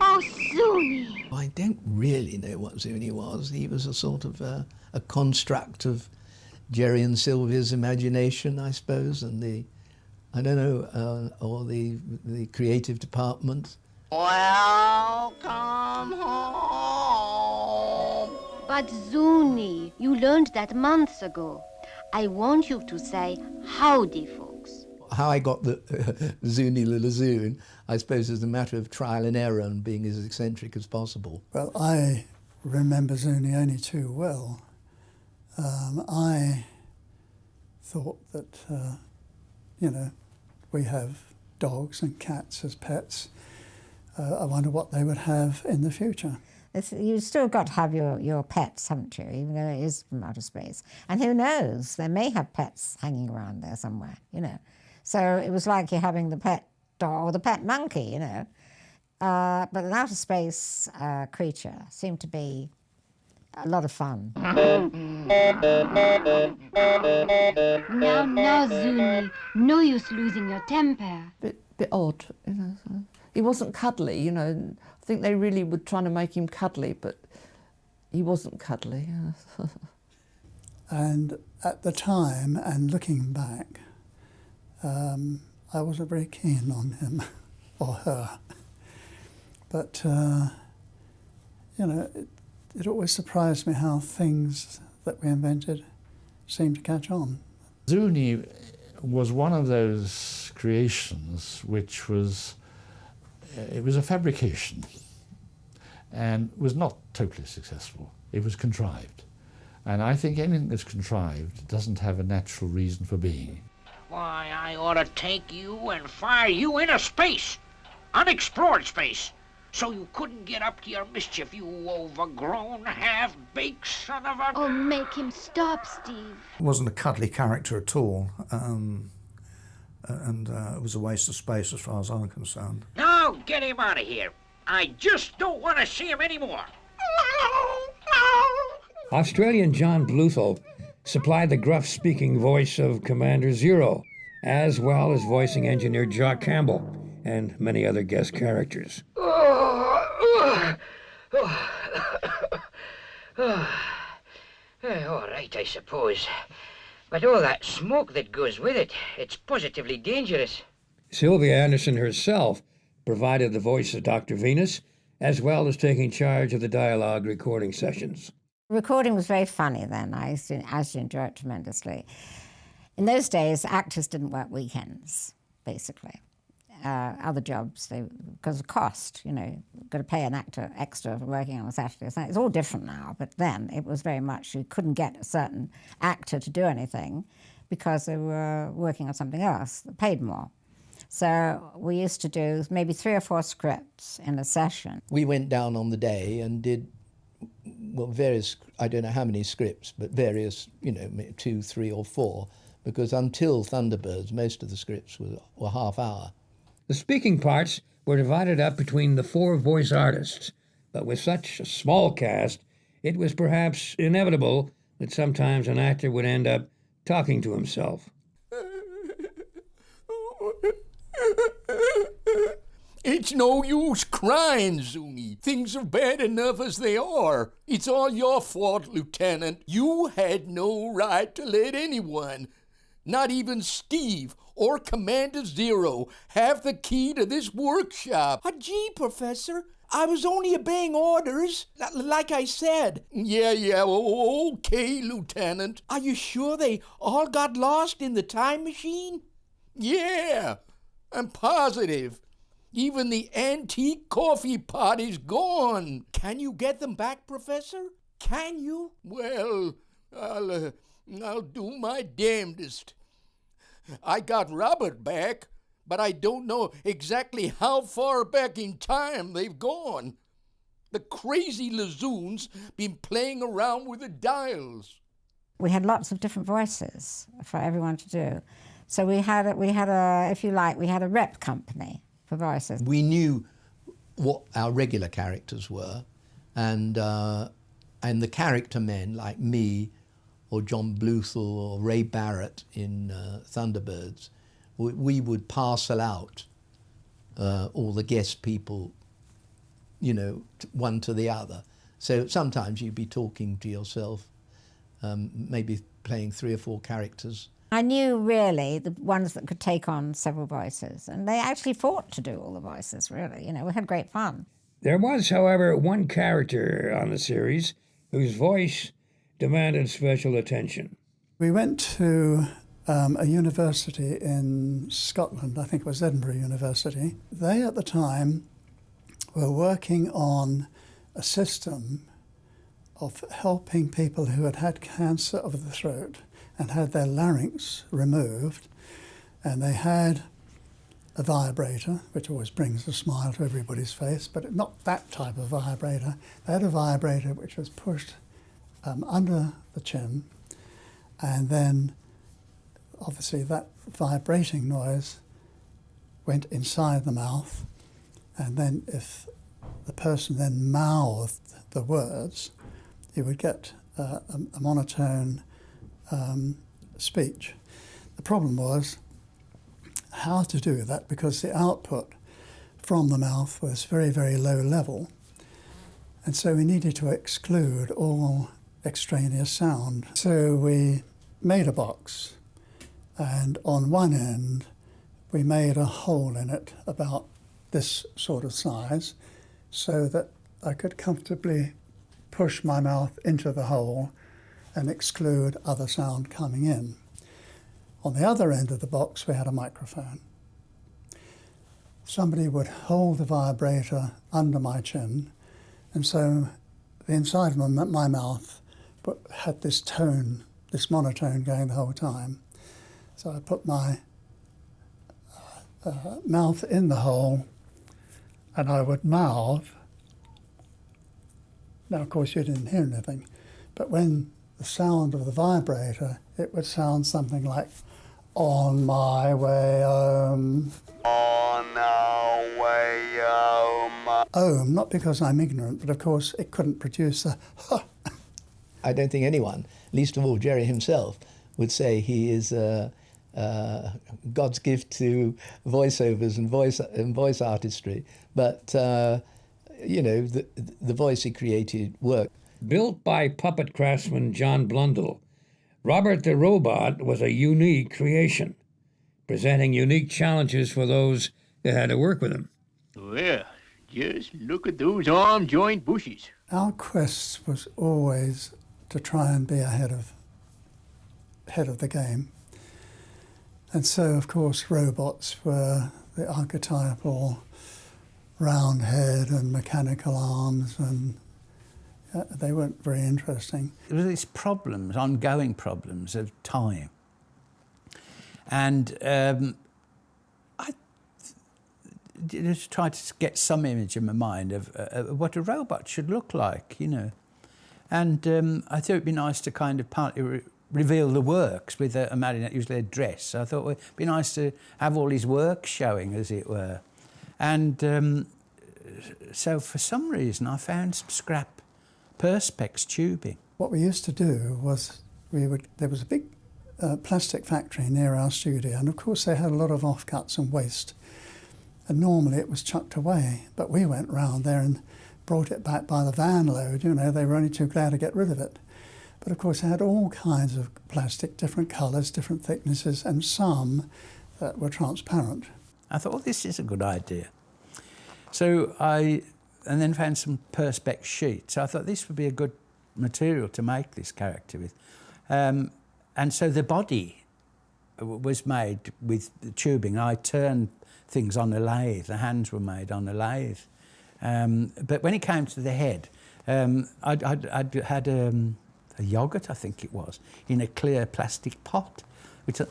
Oh, Zuni. I don't really know what Zuni was. He was a sort of a construct of Gerry and Sylvia's imagination, I suppose, and the, I don't know, or the creative department. Welcome home. But Zuni, you learned that months ago. I want you to say howdy, folks. How I got the Zuni Lulazoon, I suppose, is a matter of trial and error and being as eccentric as possible. Well, I remember Zuni only too well. I thought that, you know, we have dogs and cats as pets. I wonder what they would have in the future. You've still got to have your pets, haven't you, even though it is from outer space. And who knows, they may have pets hanging around there somewhere, you know. So it was like you're having the pet dog or the pet monkey, you know. But an outer space creature seemed to be a lot of fun. Now, Zuni, no use losing your temper. Bit odd, you know. So. He wasn't cuddly, you know. I think they really were trying to make him cuddly, but he wasn't cuddly. And at the time, and looking back, I wasn't very keen on him or her. But, you know, it always surprised me how things that we invented seemed to catch on. Zuni was one of those creations which was, it was a fabrication and was not totally successful. It was contrived. And I think anything that's contrived doesn't have a natural reason for being. Why, I ought to take you and fire you into space, unexplored space, so you couldn't get up to your mischief, you overgrown, half-baked son of a... Oh, make him stop, Steve. He wasn't a cuddly character at all, and it was a waste of space as far as I'm concerned. Now, get him out of here. I just don't want to see him anymore. Australian John Bluthal supplied the gruff-speaking voice of Commander Zero, as well as voicing engineer Jock Campbell and many other guest characters. All right, I suppose. But all that smoke that goes with it, it's positively dangerous. Sylvia Anderson herself provided the voice of Dr. Venus, as well as taking charge of the dialogue recording sessions. Recording was very funny then. I used to enjoy it tremendously. In those days, actors didn't work weekends, basically. Other jobs, because of cost, you know, you've got to pay an actor extra for working on a Saturday or Sunday. It's all different now, but then it was very much, you couldn't get a certain actor to do anything because they were working on something else that paid more. So we used to do maybe 3 or 4 scripts in a session. We went down on the day and did, well, various, I don't know how many scripts, but various, you know, 2, 3 or 4, because until Thunderbirds, most of the scripts were half hour. The speaking parts were divided up between the 4 voice artists, but with such a small cast, it was perhaps inevitable that sometimes an actor would end up talking to himself. It's no use crying, Zuni. Things are bad enough as they are. It's all your fault, Lieutenant. You had no right to let anyone, not even Steve or Commander Zero, have the key to this workshop. Gee, Professor, I was only obeying orders, like I said. Yeah, okay, Lieutenant. Are you sure they all got lost in the time machine? Yeah, I'm positive. Even the antique coffee pot is gone. Can you get them back, Professor? Can you? Well, I'll do my damnedest. I got Robert back, but I don't know exactly how far back in time they've gone. The crazy Lazoon's been playing around with the dials. We had lots of different voices for everyone to do. So we had a, if you like, we had a rep company for voices. We knew what our regular characters were, and the character men like me, or John Bluthal, or Ray Barrett in Thunderbirds, we would parcel out all the guest people, you know, one to the other. So sometimes you'd be talking to yourself maybe playing 3 or 4 characters. I knew really the ones that could take on several voices, and they actually fought to do all the voices, really. You know, we had great fun. There was, however, one character on the series whose voice demanded special attention. We went to a university in Scotland, I think it was Edinburgh University. They at the time were working on a system of helping people who had had cancer of the throat and had their larynx removed, and they had a vibrator, which always brings a smile to everybody's face, but not that type of vibrator. They had a vibrator which was pushed under the chin, and then obviously that vibrating noise went inside the mouth, and then if the person then mouthed the words, you would get a monotone speech. The problem was how to do that, because the output from the mouth was very, very low level, and so we needed to exclude all extraneous sound. So we made a box, and on one end we made a hole in it about this sort of size, so that I could comfortably push my mouth into the hole and exclude other sound coming in. On the other end of the box we had a microphone. Somebody would hold the vibrator under my chin, and so the inside of my mouth had this tone, this monotone going the whole time. So I put my mouth in the hole, and I would mouth. Now, of course, you didn't hear anything, but when the sound of the vibrator, it would sound something like, "On my way home." On our way home. Home, not because I'm ignorant, but of course it couldn't produce a I don't think anyone, least of all Gerry himself, would say he is God's gift to voiceovers and voice artistry. But you know, the voice he created worked. Built by puppet craftsman John Blundell, Robert the Robot was a unique creation, presenting unique challenges for those that had to work with him. Well, just look at those arm joint bushes. Our quest was always to try and be ahead of the game. And so, of course, robots were the archetypal round head and mechanical arms, and they weren't very interesting. There were these problems, ongoing problems of time. And I just tried to get some image in my mind of what a robot should look like, you know. And I thought it'd be nice to kind of partly reveal the works with a marionette, usually a dress. So I thought it'd be nice to have all his work showing, as it were. And so for some reason I found some scrap Perspex tubing. What we used to do was there was a big plastic factory near our studio, and of course they had a lot of offcuts and waste. And normally it was chucked away, but we went round there and brought it back by the van load. You know, they were only too glad to get rid of it. But of course it had all kinds of plastic, different colours, different thicknesses, and some that were transparent. I thought, well, this is a good idea. So and then found some Perspex sheets. So I thought this would be a good material to make this character with. And so the body was made with the tubing. I turned things on a lathe. The hands were made on a lathe. But when it came to the head, I'd had a yoghurt, I think it was, in a clear plastic pot. We thought,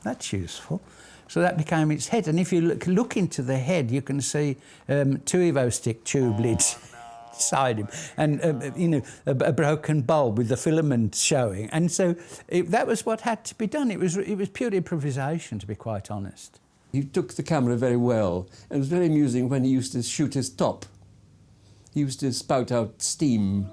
that's useful. So that became its head. And if you look into the head, you can see 2 Evo-Stick tube lids inside him, and you know, a broken bulb with the filament showing. And so that was what had to be done. It was pure improvisation, to be quite honest. He took the camera very well, and it was very amusing when he used to shoot his top. He used to spout out steam.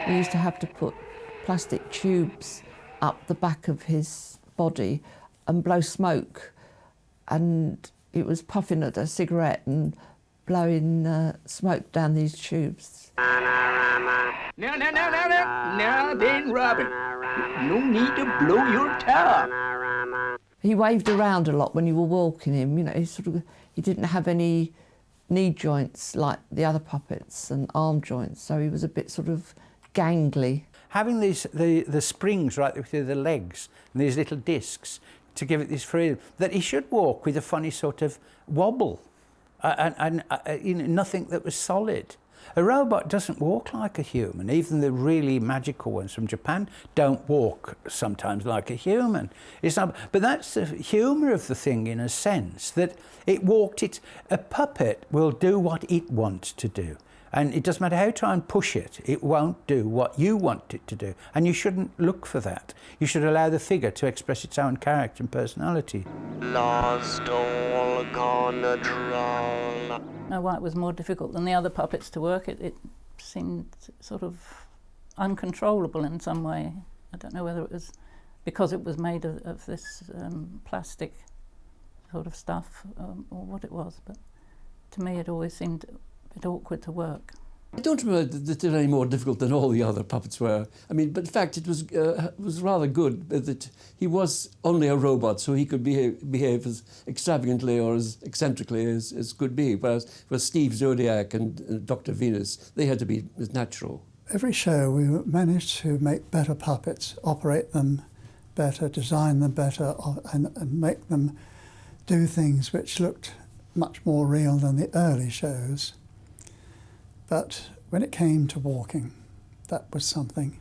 We used to have to put plastic tubes up the back of his body and blow smoke, and it was puffing at a cigarette and blowing smoke down these tubes. Now, then, Robin, no need to blow your top. He waved around a lot when you were walking him. You know, he didn't have any knee joints like the other puppets and arm joints, so he was a bit sort of gangly. Having the springs right through the legs and these little discs to give it this freedom, that he should walk with a funny sort of wobble and you know, nothing that was solid. A robot doesn't walk like a human. Even the really magical ones from Japan don't walk sometimes like a human. It's not, but that's the humour of the thing, in a sense, that it walked. A puppet will do what it wants to do. And it doesn't matter how you try and push it, it won't do what you want it to do. And you shouldn't look for that. You should allow the figure to express its own character and personality. Lost all control. Now, why it was more difficult than the other puppets to work, it seemed sort of uncontrollable in some way. I don't know whether it was because it was made of this plastic sort of stuff or what it was, but to me it always seemed a bit awkward to work. I don't remember that it was any more difficult than all the other puppets were. I mean, but in fact, it was rather good that he was only a robot, so he could behave as extravagantly or as eccentrically as could be. Whereas Steve Zodiac and Dr. Venus, they had to be as natural. Every show we managed to make better puppets, operate them better, design them better, and make them do things which looked much more real than the early shows. But when it came to walking, that was something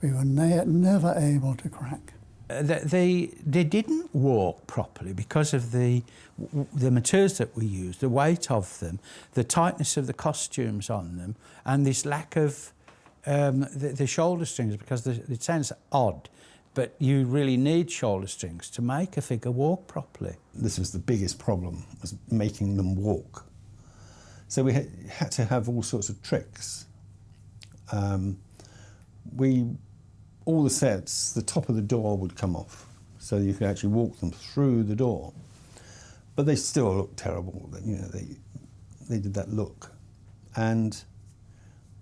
we were never able to crack. They didn't walk properly because of the materials that we used, the weight of them, the tightness of the costumes on them, and this lack of the shoulder strings, because it sounds odd, but you really need shoulder strings to make a figure walk properly. This was the biggest problem, was making them walk. So we had to have all sorts of tricks. All the sets, the top of the door would come off, so you could actually walk them through the door. But they still looked terrible. You know, they did that look. And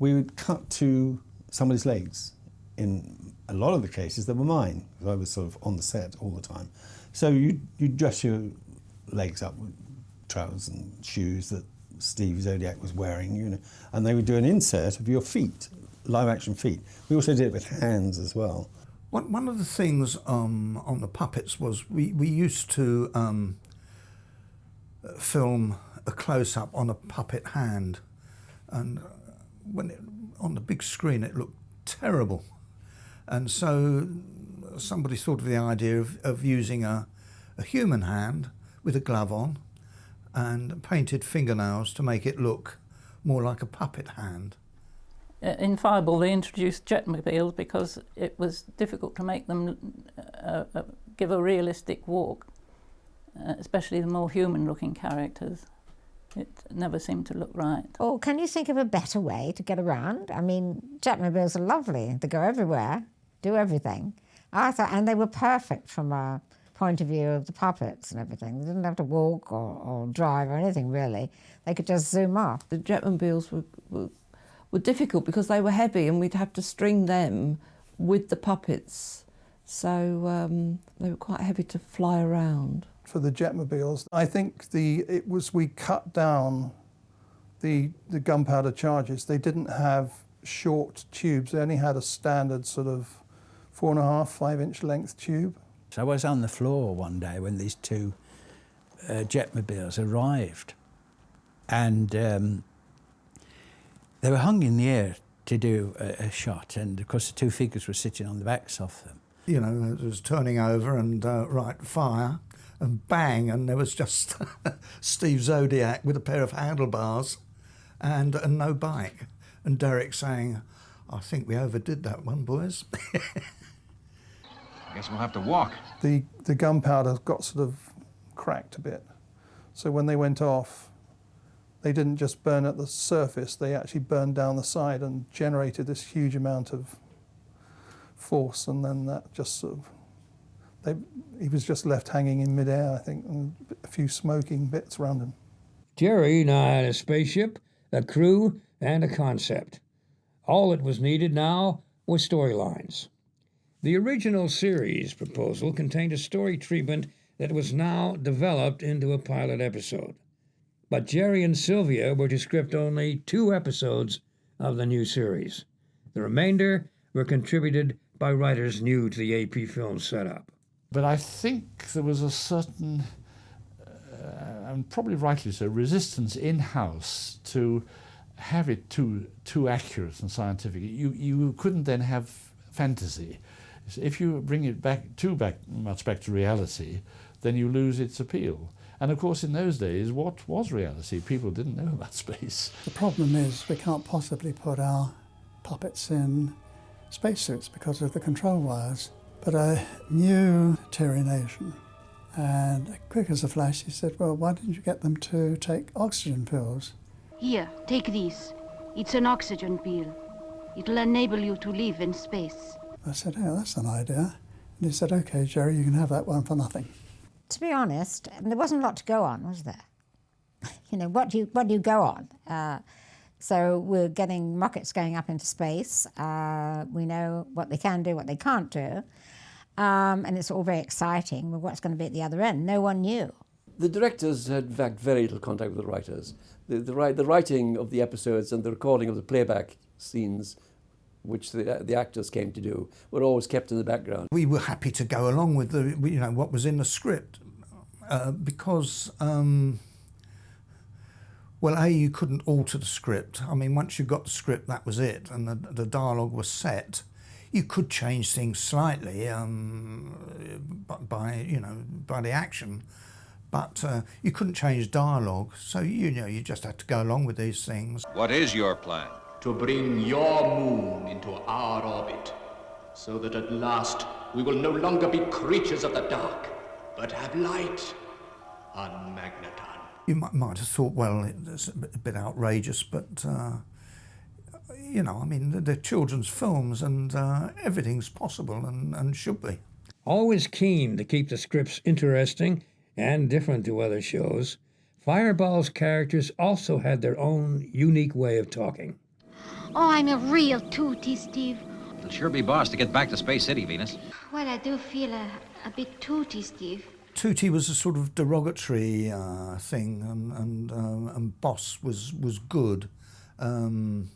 we would cut to somebody's legs. In a lot of the cases, they were mine, because I was sort of on the set all the time. So you dress your legs up with trousers and shoes that Steve Zodiac was wearing, you know, and they would do an insert of your feet, live-action feet. We also did it with hands as well. One of the things on the puppets was we used to film a close-up on a puppet hand, and on the big screen it looked terrible. And so somebody thought of the idea of using a human hand with a glove on and painted fingernails to make it look more like a puppet hand. In Fireball they introduced jetmobiles because it was difficult to make them give a realistic walk, especially the more human-looking characters. It never seemed to look right. Oh, can you think of a better way to get around? I mean, jetmobiles are lovely. They go everywhere, do everything. I thought, and they were perfect from a point of view of the puppets and everything. They didn't have to walk or drive or anything, really. They could just zoom off. The jetmobiles were difficult because they were heavy and we'd have to string them with the puppets. So they were quite heavy to fly around. For the jetmobiles, I think we cut down the gunpowder charges. They didn't have short tubes. They only had a standard sort of 4.5, 5-inch length tube. So I was on the floor one day when these two jetmobiles arrived, and they were hung in the air to do a shot, and of course the two figures were sitting on the backs of them. You know, it was turning over and right, fire, and bang, and there was just Steve Zodiac with a pair of handlebars and no bike. And Derek saying, "I think we overdid that one, boys." I guess we'll have to walk. The gunpowder got sort of cracked a bit. So when they went off, they didn't just burn at the surface, they actually burned down the side and generated this huge amount of force, and then that just sort of, he was just left hanging in midair, I think, and a few smoking bits around him. Gerry now had a spaceship, a crew, and a concept. All that was needed now was storylines. The original series proposal contained a story treatment that was now developed into a pilot episode. But Gerry and Sylvia were to script only 2 episodes of the new series. The remainder were contributed by writers new to the AP Film setup. But I think there was a certain, and probably rightly so, resistance in-house to have it too accurate and scientific. You couldn't then have fantasy. If you bring it too much back to reality, then you lose its appeal. And of course, in those days, what was reality? People didn't know about space. The problem is we can't possibly put our puppets in spacesuits because of the control wires. But I knew Supermarionation, and quick as a flash, he said, well, why didn't you get them to take oxygen pills? Here, take this. It's an oxygen pill. It'll enable you to live in space. I said, oh, that's an idea. And he said, OK, Gerry, you can have that one for nothing. To be honest, there wasn't a lot to go on, was there? You know, what do you go on? So we're getting rockets going up into space. We know what they can do, what they can't do. And it's all very exciting. But what's going to be at the other end? No one knew. The directors had, in fact, very little contact with the writers. The writing of the episodes and the recording of the playback scenes, which the actors came to do, were always kept in the background. We were happy to go along with what was in the script because, well, you couldn't alter the script. I mean, once you got the script, that was it, and the dialogue was set. You could change things slightly by the action, but you couldn't change dialogue. So you just had to go along with these things. What is your plan? To bring your moon into our orbit, so that at last we will no longer be creatures of the dark, but have light on Magneton. You might have thought, well, it's a bit outrageous, but, I mean, they're children's films and everything's possible and should be. Always keen to keep the scripts interesting and different to other shows, Fireball's characters also had their own unique way of talking. Oh, I'm a real tootie, Steve. It'll sure be boss to get back to Space City, Venus. Well, I do feel a bit tootie, Steve. Tootie was a sort of derogatory thing, and boss was good. Arthur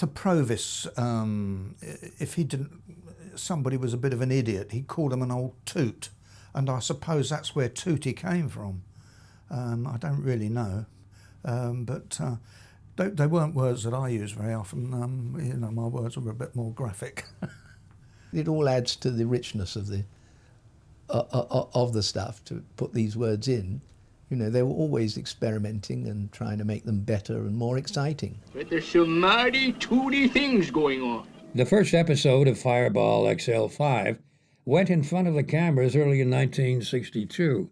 Provis, if somebody was a bit of an idiot, he called him an old toot, and I suppose that's where tootie came from. I don't really know, but they weren't words that I use very often. My words were a bit more graphic. It all adds to the richness of the stuff to put these words in. They were always experimenting and trying to make them better and more exciting. But there's some mighty tooty things going on. The first episode of Fireball XL5 went in front of the cameras early in 1962.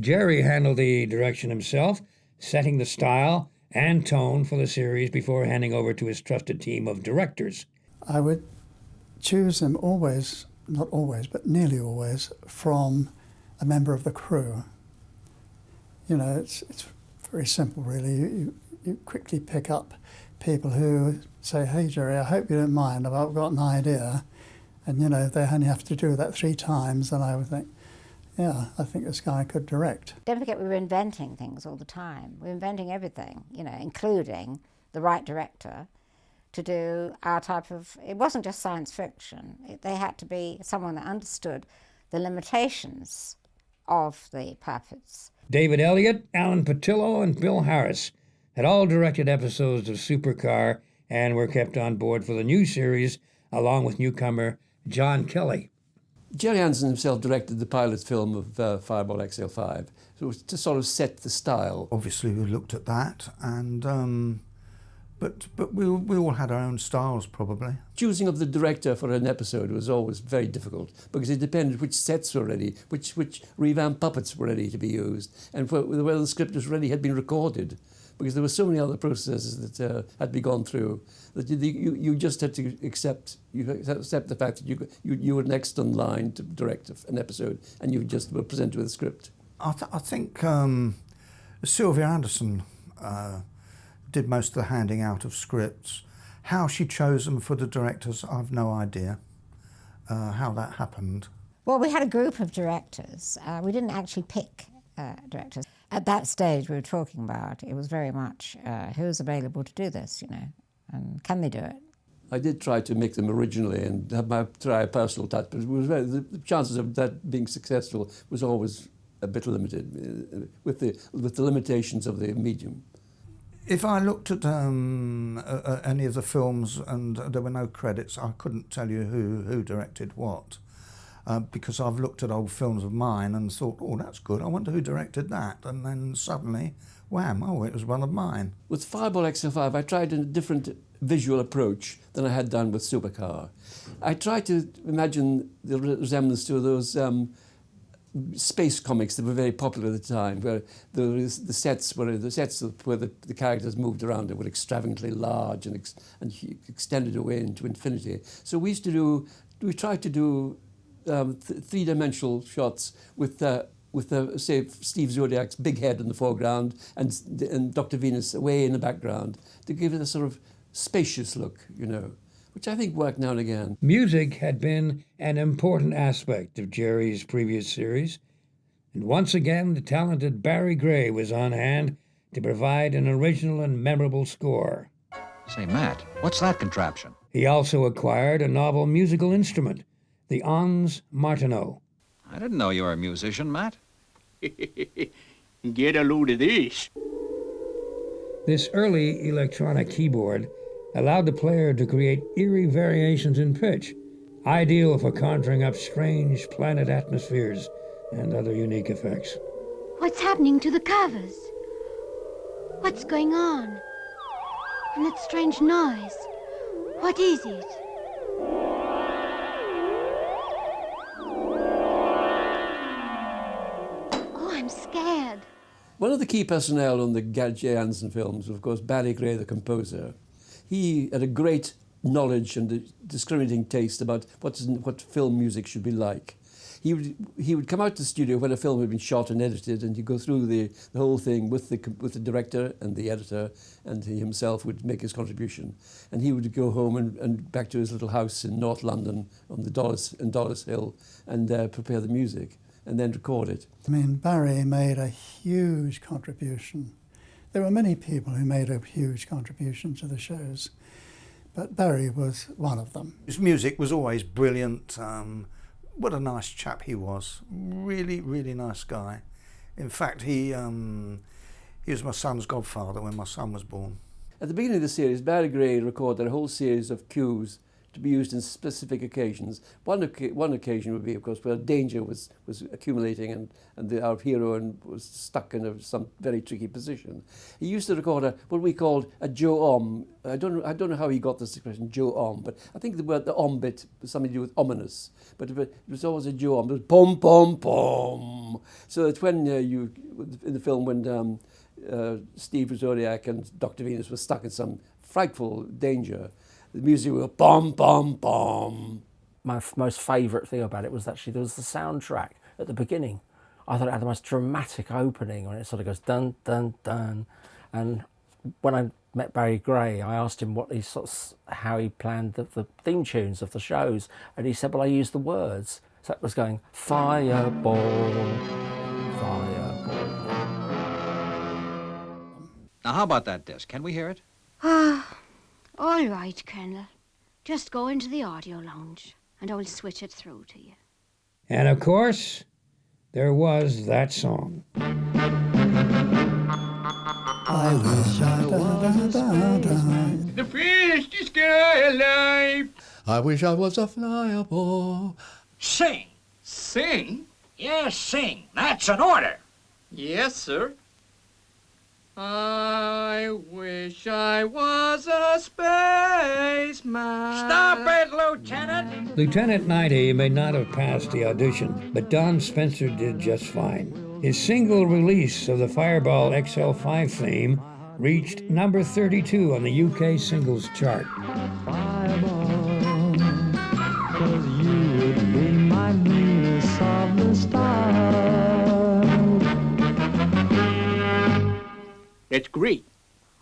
Gerry handled the direction himself, setting the style and tone for the series before handing over to his trusted team of directors. I would choose them always, not always, but nearly always, from a member of the crew. It's very simple, really. You quickly pick up people who say, hey, Gerry, I hope you don't mind, I've got an idea. And, they only have to do that 3 times, and I would think, yeah, I think this guy could direct. Don't forget we were inventing things all the time. We were inventing everything, including the right director to do our type of... It wasn't just science fiction. They had to be someone that understood the limitations of the puppets. David Elliott, Alan Patillo, and Bill Harris had all directed episodes of Supercar and were kept on board for the new series, along with newcomer John Kelly. Gerry Anderson himself directed the pilot film of Fireball XL5, so to sort of set the style. Obviously, we looked at that, and but we all had our own styles, probably. Choosing of the director for an episode was always very difficult because it depended which sets were ready, which revamped puppets were ready to be used, and whether the script was ready had been recorded. Because there were so many other processes that had to be gone through that you just had to accept the fact that you were next in line to direct an episode, and you just were presented with a script. I think Sylvia Anderson did most of the handing out of scripts. How she chose them for the directors, I've no idea how that happened. Well, we had a group of directors. We didn't actually pick directors. At that stage we were talking about, it was very much who's available to do this, you know, and can they do it? I did try to make them originally and try a personal touch, but it was the chances of that being successful was always a bit limited with the limitations of the medium. If I looked at any of the films and there were no credits, I couldn't tell you who directed what. Because I've looked at old films of mine and thought, oh, that's good, I wonder who directed that. And then suddenly, wham, oh, it was one of mine. With Fireball XL5, I tried a different visual approach than I had done with Supercar. I tried to imagine the resemblance to those space comics that were very popular at the time, where the sets where the characters moved around and were extravagantly large and extended away into infinity. So we tried to do three-dimensional shots with say Steve Zodiac's big head in the foreground and Dr. Venus away in the background to give it a sort of spacious look, you know, which I think worked now and again. Music had been an important aspect of Gerry's previous series, and once again the talented Barry Gray was on hand to provide an original and memorable score. Say, Matt, what's that contraption? He also acquired a novel musical instrument, the Ons Martineau. I didn't know you were a musician, Matt. Get a load of this. This early electronic keyboard allowed the player to create eerie variations in pitch, ideal for conjuring up strange planet atmospheres and other unique effects. What's happening to the covers? What's going on? And that strange noise. What is it? Oh, I'm scared. One of the key personnel on the Gerry Anderson films was, of course, Barry Gray, the composer. He had a great knowledge and a discriminating taste about what film music should be like. He would come out to the studio when a film had been shot and edited, and he'd go through the whole thing with the director and the editor, and he himself would make his contribution. And he would go home and back to his little house in North London on the Dollars Hill and prepare the music and then record it. I mean, Barry made a huge contribution. There were many people who made a huge contribution to the shows, but Barry was one of them. His music was always brilliant. What a nice chap he was. Really, really nice guy. In fact, he was my son's godfather when my son was born. At the beginning of the series, Barry Gray recorded a whole series of cues to be used in specific occasions. One occasion would be, of course, where danger was accumulating and our hero was stuck in some very tricky position. He used to record what we called a Joe-om. I don't know how he got this expression, Joe-om, but I think the word, the om bit, was something to do with ominous. But it was always a Joe-om. It was pom, pom, pom. So that when in the film, when Steve Zodiac and Dr. Venus were stuck in some frightful danger, the music was bom, bom, bom. My most favourite thing about it was actually there was the soundtrack at the beginning. I thought it had the most dramatic opening when it sort of goes dun, dun, dun. And when I met Barry Gray, I asked him how he planned the theme tunes of the shows. And he said, well, I used the words. So it was going, fireball, fireball. Now, how about that disc? Can we hear it? All right, Colonel. Just go into the audio lounge and I'll switch it through to you. And of course, there was that song. I wish I was the fastest guy alive. I wish I was a fireball. Sing. Sing? Yes, sing. That's an order. Yes, sir. I wish I was a spaceman. Stop it, Lieutenant! Lieutenant 90 may not have passed the audition, but Don Spencer did just fine. His single release of the Fireball XL5 theme reached number 32 on the UK singles chart. Fireball, 'cause you'd be my Venus of the stars. That's great.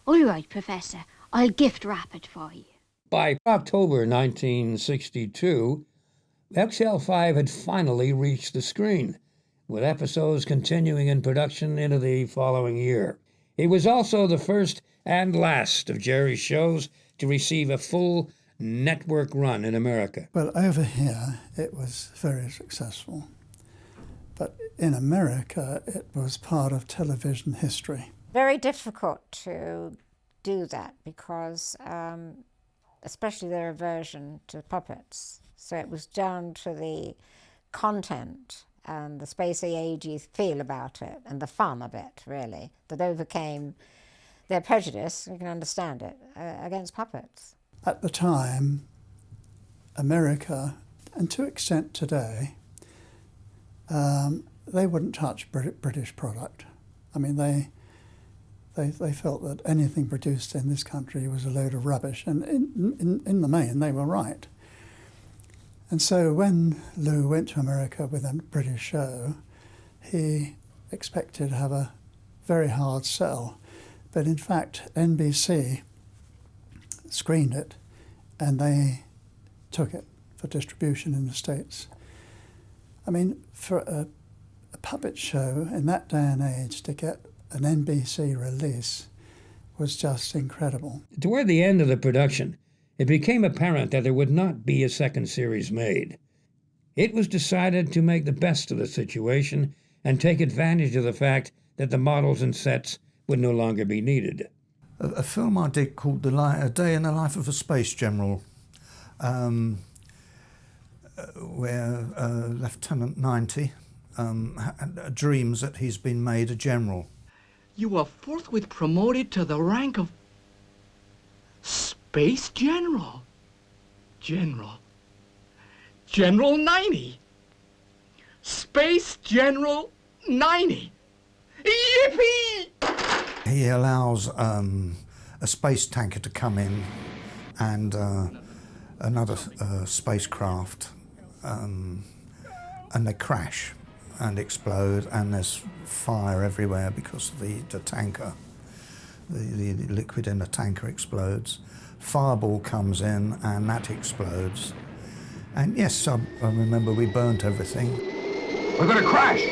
All right, Professor. I'll gift wrap it for you. By October 1962, XL5 had finally reached the screen, with episodes continuing in production into the following year. It was also the first and last of Gerry's shows to receive a full network run in America. Well, over here it was very successful, but in America it was part of television history. Very difficult to do that because especially their aversion to puppets. So it was down to the content and the spacey, agey feel about it and the fun of it, really, that overcame their prejudice, you can understand it, against puppets. At the time, America, and to an extent today, they wouldn't touch British product. I mean, they felt that anything produced in this country was a load of rubbish, and in the main, they were right. And so when Lou went to America with a British show, he expected to have a very hard sell. But in fact, NBC screened it, and they took it for distribution in the States. I mean, for a puppet show in that day and age to get an NBC release was just incredible. Toward the end of the production, it became apparent that there would not be a second series made. It was decided to make the best of the situation and take advantage of the fact that the models and sets would no longer be needed. A film I did called A Day in the Life of a Space General, where Lieutenant 90 dreams that he's been made a general. You were forthwith promoted to the rank of Space General. General 90. Space General 90. Yippee! He allows a space tanker to come in and another spacecraft, and they crash and explode, and there's fire everywhere because of the tanker. The liquid in the tanker explodes. Fireball comes in and that explodes. And yes, I remember we burnt everything. We're going to crash!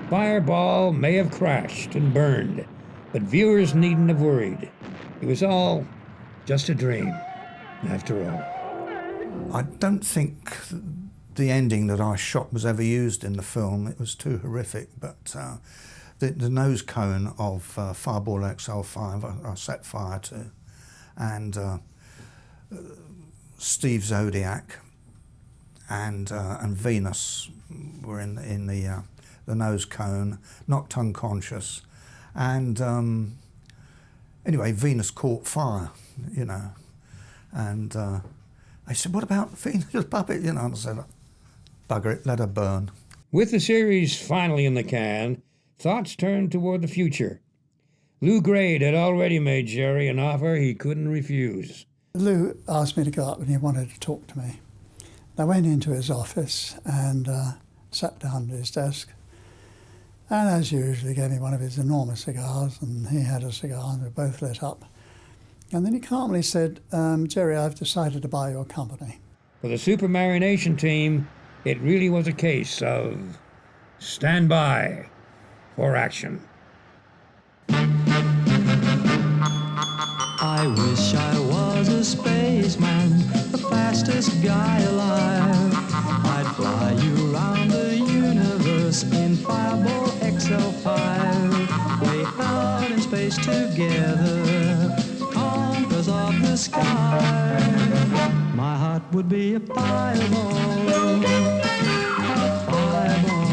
Fireball may have crashed and burned, but viewers needn't have worried. It was all just a dream, after all. I don't think the ending that I shot was ever used in the film. It was too horrific, but the nose cone of Fireball XL5 I set fire to, and Steve Zodiac and Venus were in the nose cone, knocked unconscious, and anyway, Venus caught fire, you know, and they said, "What about Venus' puppet?" You know, and I said, "Bugger it, let her burn." With the series finally in the can, thoughts turned toward the future. Lou Grade had already made Gerry an offer he couldn't refuse. Lou asked me to go up and he wanted to talk to me. I went into his office and sat down at his desk, and as usual, he gave me one of his enormous cigars, and he had a cigar, and we both lit up. And then he calmly said, "Gerry, I've decided to buy your company." For the Supermarionation team, it really was a case of stand by for action. I wish I was a spaceman, the fastest guy alive. I'd fly you around the universe in Fireball XL5. Way out in space together, conquerors of the sky. My heart would be a fireball, a fireball.